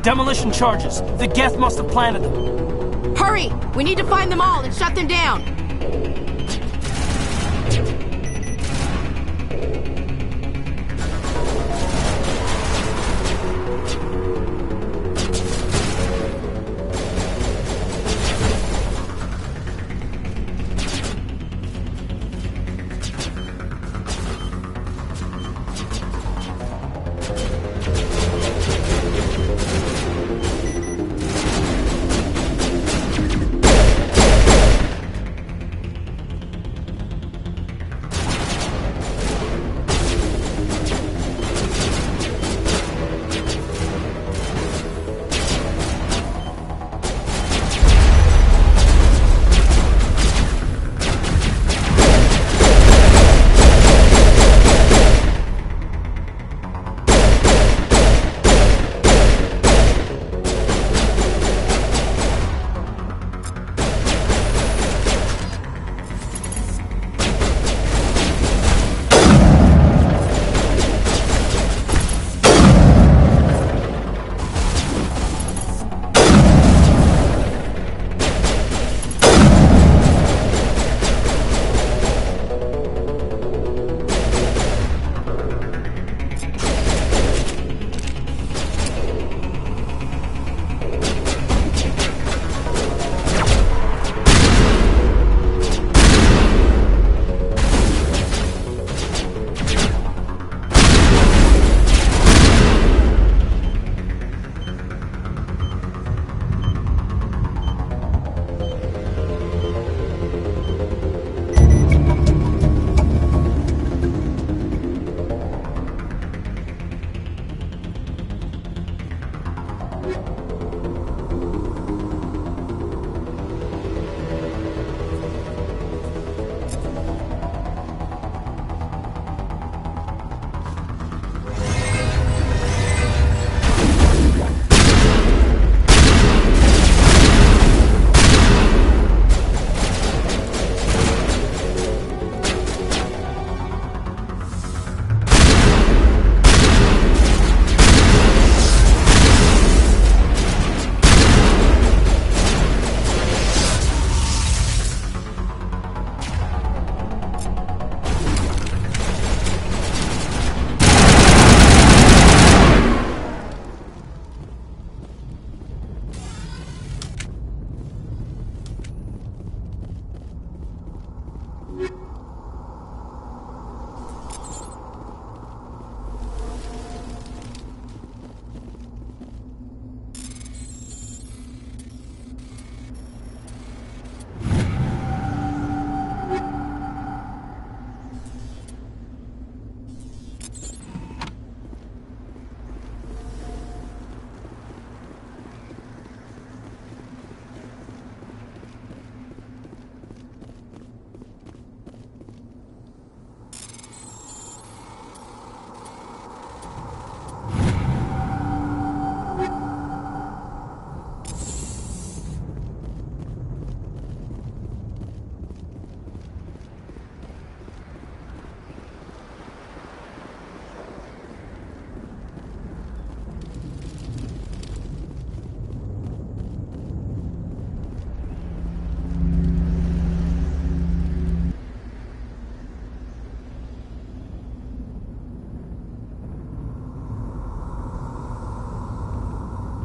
Demolition charges. The Geth must have planted them. Hurry! We need to find them all and shut them down!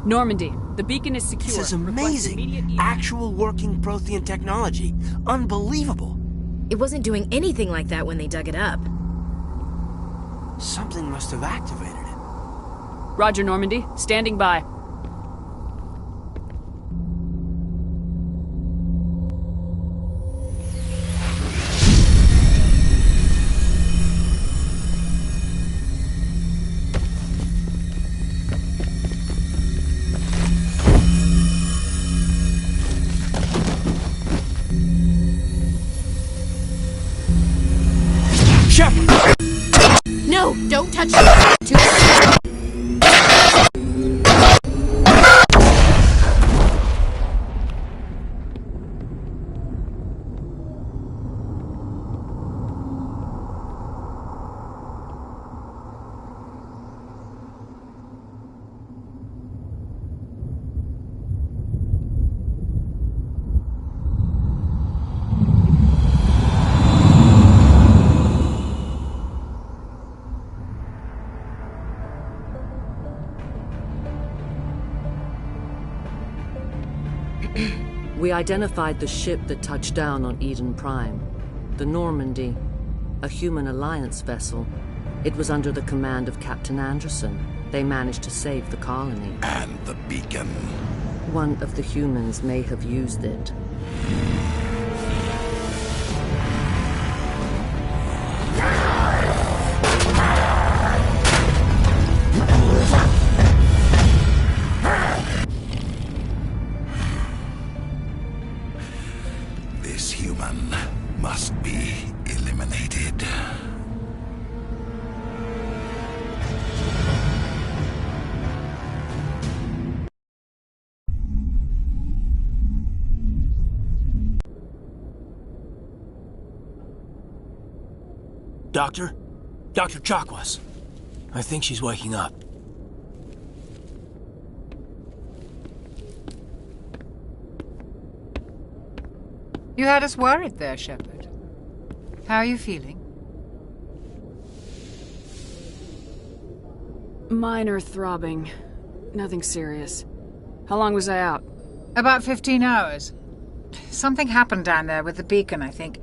Normandy, the beacon is secure. This is amazing. Actual working Prothean technology. Unbelievable. It wasn't doing anything like that when they dug it up. Something must have activated it. Roger, Normandy. Standing by. No, don't touch it. We identified the ship that touched down on Eden Prime. The Normandy, a human alliance vessel. It was under the command of Captain Anderson. They managed to save the colony. And the beacon. One of the humans may have used it. This human must be eliminated. Doctor? Dr. Chakwas. I think she's waking up. You had us worried there, Shepard. How are you feeling? Minor throbbing. Nothing serious. How long was I out? About 15 hours. Something happened down there with the beacon, I think.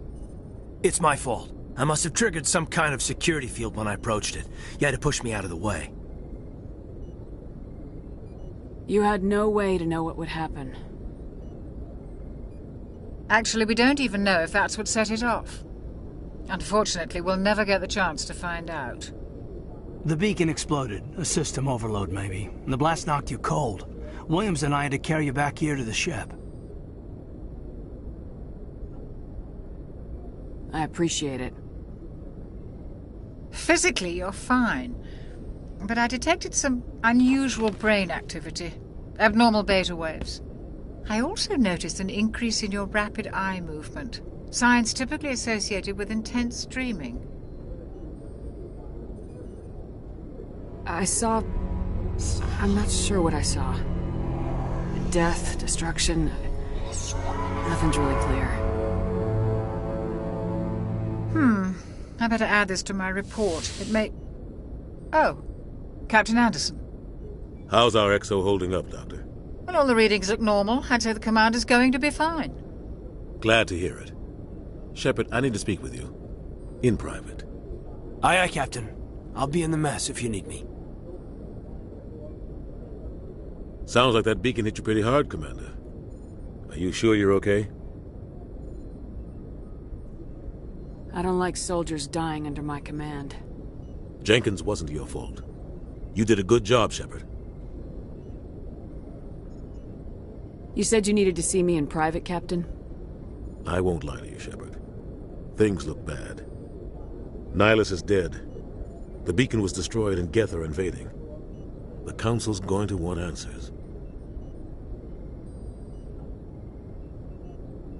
It's my fault. I must have triggered some kind of security field when I approached it. You had to push me out of the way. You had no way to know what would happen. Actually, we don't even know if that's what set it off. Unfortunately, we'll never get the chance to find out. The beacon exploded. A system overload, maybe. And the blast knocked you cold. Williams and I had to carry you back here to the ship. I appreciate it. Physically, you're fine. But I detected some unusual brain activity. Abnormal beta waves. I also noticed an increase in your rapid eye movement. Signs typically associated with intense dreaming. I saw... I'm not sure what I saw. Death, destruction... Nothing's really clear. I better add this to my report. It may... Oh, Captain Anderson. How's our XO holding up, Doctor? Well, all the readings look normal. I'd say the commander's going to be fine. Glad to hear it. Shepard, I need to speak with you. In private. Aye, aye, Captain. I'll be in the mess if you need me. Sounds like that beacon hit you pretty hard, Commander. Are you sure you're okay? I don't like soldiers dying under my command. Jenkins wasn't your fault. You did a good job, Shepard. You said you needed to see me in private, Captain? I won't lie to you, Shepard. Things look bad. Nihilus is dead. The beacon was destroyed and Geth are invading. The Council's going to want answers.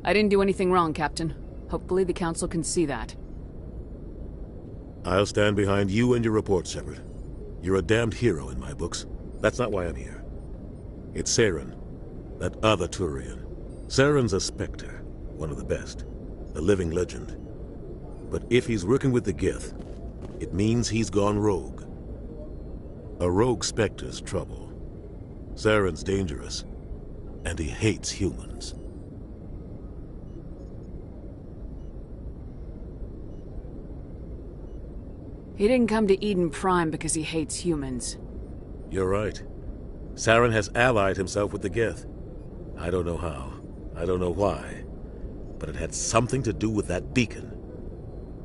I didn't do anything wrong, Captain. Hopefully the Council can see that. I'll stand behind you and your report, Shepard. You're a damned hero in my books. That's not why I'm here. It's Saren, that other Turian. Saren's a Spectre, one of the best, a living legend. But if he's working with the Geth, it means he's gone rogue. A rogue Spectre's trouble. Saren's dangerous, and he hates humans. He didn't come to Eden Prime because he hates humans. You're right. Saren has allied himself with the Geth. I don't know how. I don't know why. But it had something to do with that beacon.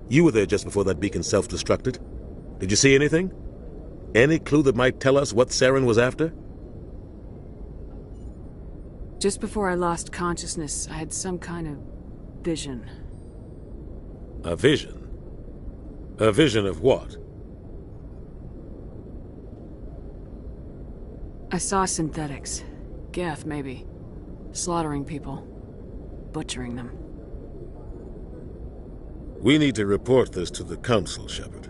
You were there just before that beacon self-destructed. Did you see anything? Any clue that might tell us what Saren was after? Just before I lost consciousness, I had some kind of vision. A vision? A vision of what? I saw synthetics. Geth, maybe. Slaughtering people. Butchering them. We need to report this to the Council, Shepard.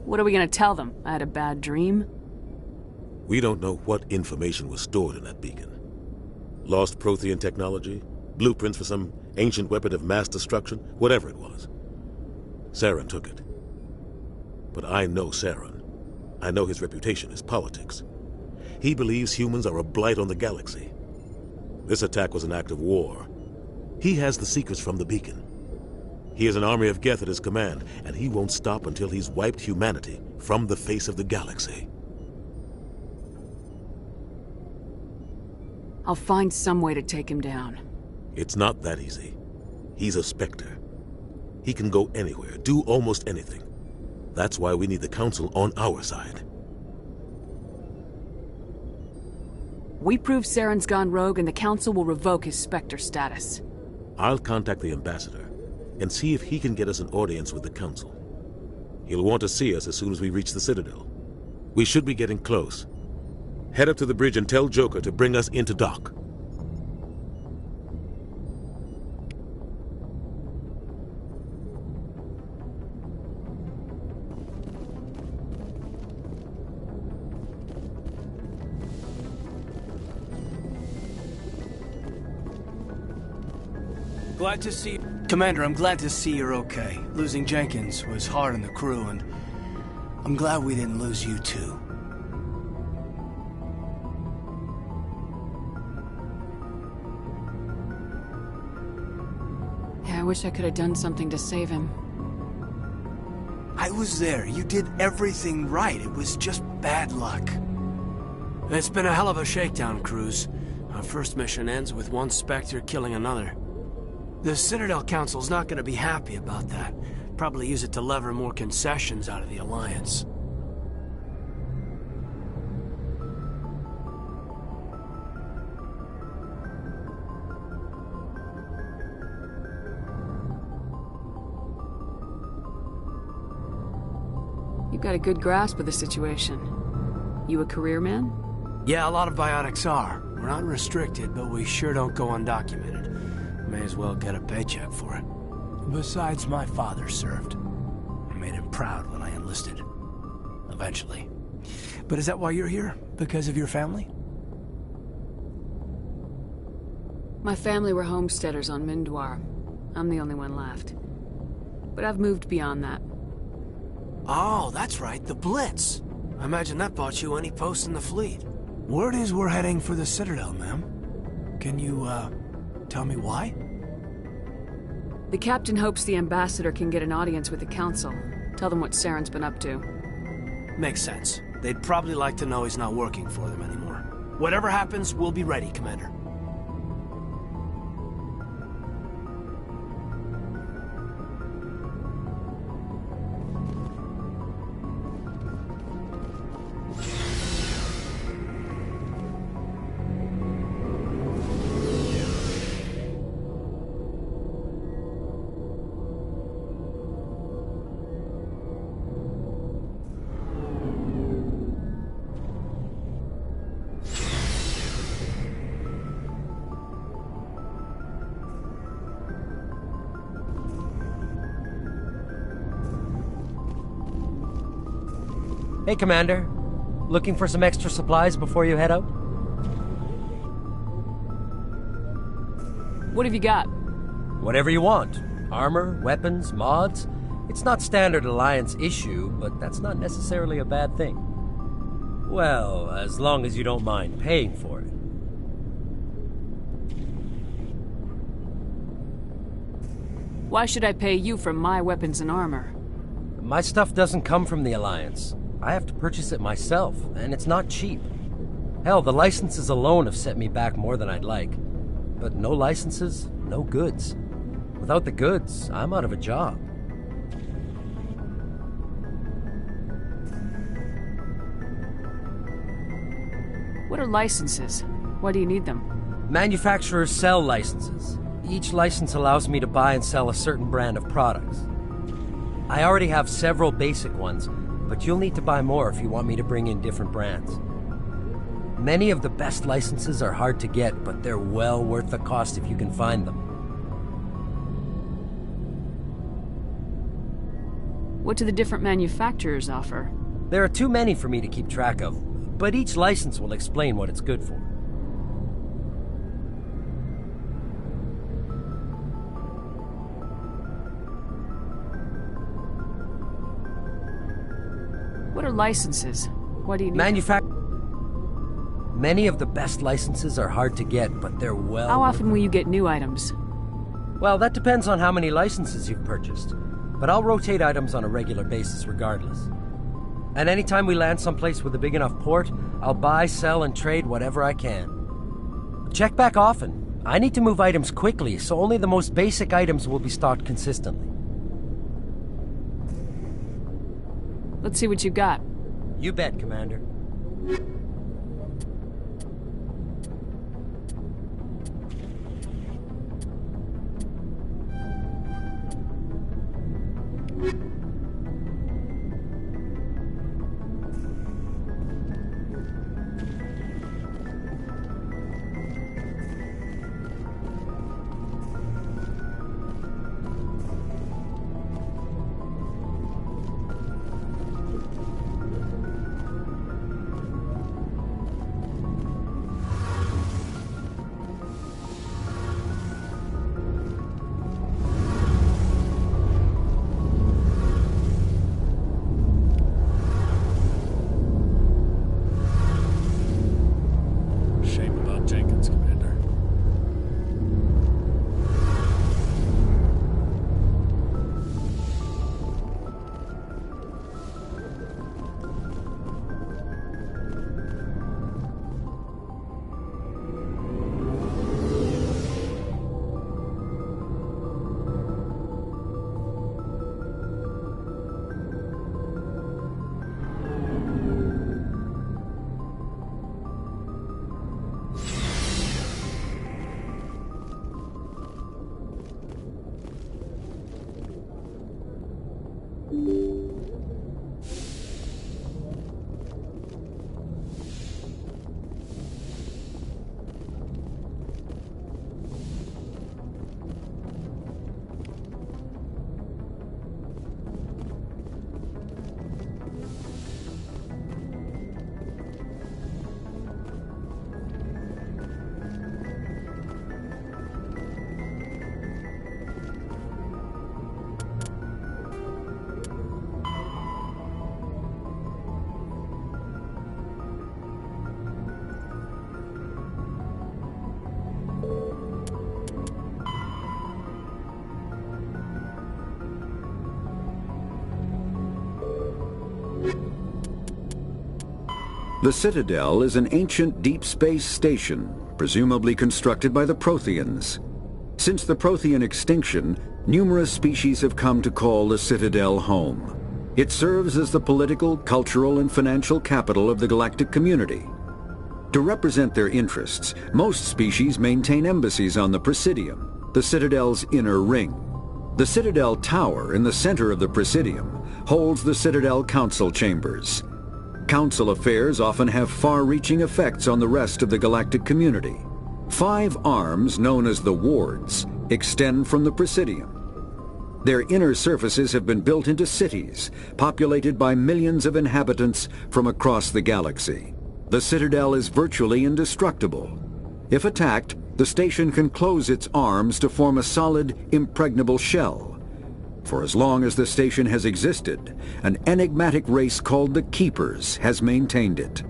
What are we gonna tell them? I had a bad dream? We don't know what information was stored in that beacon. Lost Prothean technology? Blueprints for some ancient weapon of mass destruction? Whatever it was. Saren took it. But I know Saren. I know his reputation is politics. He believes humans are a blight on the galaxy. This attack was an act of war. He has the secrets from the beacon. He has an army of Geth at his command, and he won't stop until he's wiped humanity from the face of the galaxy. I'll find some way to take him down. It's not that easy. He's a Spectre. He can go anywhere, do almost anything. That's why we need the Council on our side. We prove Saren's gone rogue and the Council will revoke his Spectre status. I'll contact the Ambassador and see if he can get us an audience with the Council. He'll want to see us as soon as we reach the Citadel. We should be getting close. Head up to the bridge and tell Joker to bring us into dock. Glad to see... Commander, I'm glad to see you're okay. Losing Jenkins was hard on the crew, and I'm glad we didn't lose you too. Yeah, I wish I could have done something to save him. I was there. You did everything right. It was just bad luck. It's been a hell of a shakedown, Cruz. Our first mission ends with one Spectre killing another. The Citadel Council's not going to be happy about that. Probably use it to lever more concessions out of the Alliance. You've got a good grasp of the situation. You a career man? Yeah, a lot of biotics are. We're not restricted, but we sure don't go undocumented. May as well get a paycheck for it. Besides, my father served. I made him proud when I enlisted. Eventually. But is that why you're here? Because of your family? My family were homesteaders on Mindwar. I'm the only one left. But I've moved beyond that. Oh, that's right, the Blitz. I imagine that bought you any post in the fleet. Word is we're heading for the Citadel, ma'am. Can you, tell me why? The captain hopes the ambassador can get an audience with the council. Tell them what Saren's been up to. Makes sense. They'd probably like to know he's not working for them anymore. Whatever happens, we'll be ready, Commander. Hey, Commander. Looking for some extra supplies before you head out? What have you got? Whatever you want. Armor, weapons, mods. It's not standard Alliance issue, but that's not necessarily a bad thing. Well, as long as you don't mind paying for it. Why should I pay you for my weapons and armor? My stuff doesn't come from the Alliance. I have to purchase it myself, and it's not cheap. Hell, the licenses alone have set me back more than I'd like. But no licenses, no goods. Without the goods, I'm out of a job. What are licenses? Why do you need them? Manufacturers sell licenses. Each license allows me to buy and sell a certain brand of products. I already have several basic ones, but you'll need to buy more if you want me to bring in different brands. Many of the best licenses are hard to get, but they're well worth the cost if you can find them. What do the different manufacturers offer? There are too many for me to keep track of, but each license will explain what it's good for. What are licenses? Why do you need them? Many of the best licenses are hard to get, but they're well... How often will you get new items? Well, that depends on how many licenses you've purchased. But I'll rotate items on a regular basis regardless. And anytime we land someplace with a big enough port, I'll buy, sell, and trade whatever I can. Check back often. I need to move items quickly, so only the most basic items will be stocked consistently. Let's see what you got. You bet, Commander. The Citadel is an ancient deep space station, presumably constructed by the Protheans. Since the Prothean extinction, numerous species have come to call the Citadel home. It serves as the political, cultural, and financial capital of the galactic community. To represent their interests, most species maintain embassies on the Presidium, the Citadel's inner ring. The Citadel Tower in the center of the Presidium holds the Citadel Council chambers. Council affairs often have far-reaching effects on the rest of the galactic community. 5 arms, known as the wards, extend from the Presidium. Their inner surfaces have been built into cities, populated by millions of inhabitants from across the galaxy. The Citadel is virtually indestructible. If attacked, the station can close its arms to form a solid, impregnable shell. For as long as the station has existed, an enigmatic race called the Keepers has maintained it.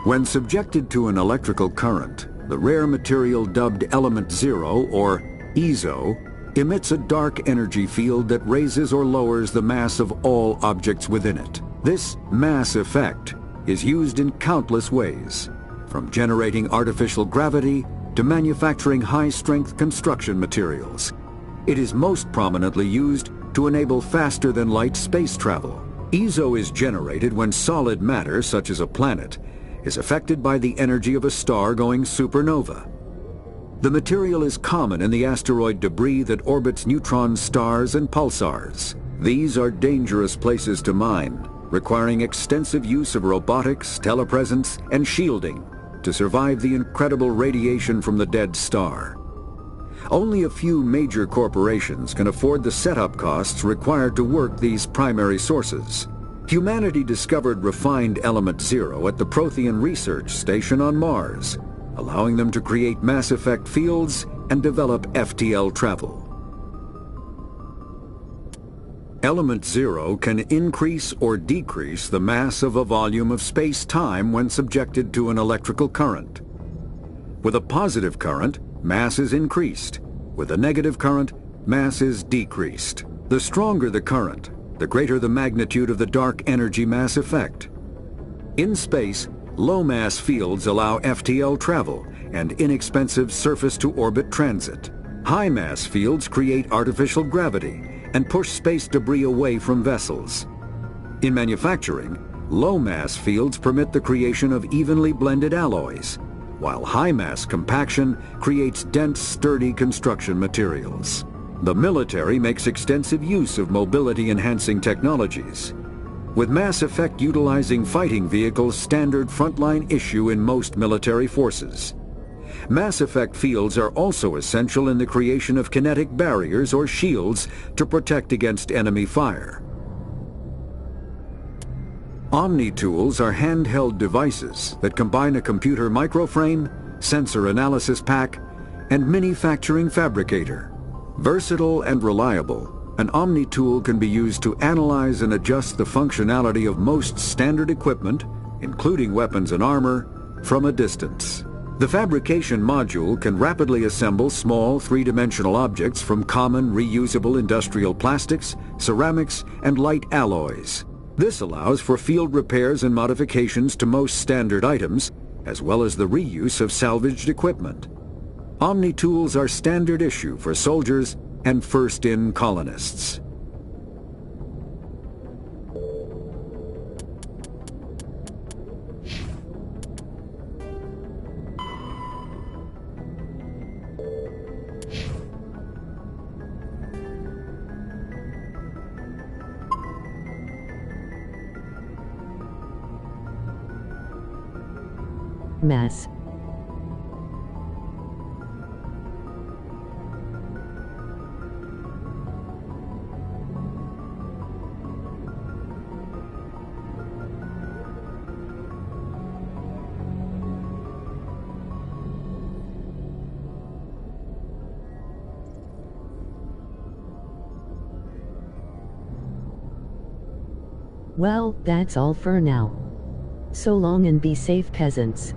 When subjected to an electrical current, the rare material dubbed Element Zero, or aẓo, emits a dark energy field that raises or lowers the mass of all objects within it. This mass effect is used in countless ways, from generating artificial gravity to manufacturing high-strength construction materials. It is most prominently used to enable faster-than-light space travel. αઝαmι'ձ is generated when solid matter, such as a planet, is affected by the energy of a star-going supernova. The material is common in the asteroid debris that orbits neutron stars and pulsars. These are dangerous places to mine, requiring extensive use of robotics, telepresence, and shielding to survive the incredible radiation from the dead star. Only a few major corporations can afford the setup costs required to work these primary sources. Humanity discovered refined element zero at the Prothean research station on Mars, allowing them to create mass effect fields and develop FTL travel. Element zero can increase or decrease the mass of a volume of space-time when subjected to an electrical current. With a positive current, mass is increased. With a negative current, mass is decreased. The stronger the current, the greater the magnitude of the dark energy mass effect. In space, low-mass fields allow FTL travel and inexpensive surface-to-orbit transit. High-mass fields create artificial gravity and push space debris away from vessels. In manufacturing, low-mass fields permit the creation of evenly blended alloys, while high-mass compaction creates dense, sturdy construction materials. The military makes extensive use of mobility-enhancing technologies, with mass effect utilizing fighting vehicles standard frontline issue in most military forces. Mass effect fields are also essential in the creation of kinetic barriers or shields to protect against enemy fire. Omni-tools are handheld devices that combine a computer microframe, sensor analysis pack, and manufacturing fabricator. Versatile and reliable, an Omni-tool can be used to analyze and adjust the functionality of most standard equipment, including weapons and armor, from a distance. The fabrication module can rapidly assemble small three-dimensional objects from common reusable industrial plastics, ceramics, and light alloys. This allows for field repairs and modifications to most standard items, as well as the reuse of salvaged equipment. Omni-tools are standard issue for soldiers and first-in colonists. Mass. Well, that's all for now. So long and be safe, peasants.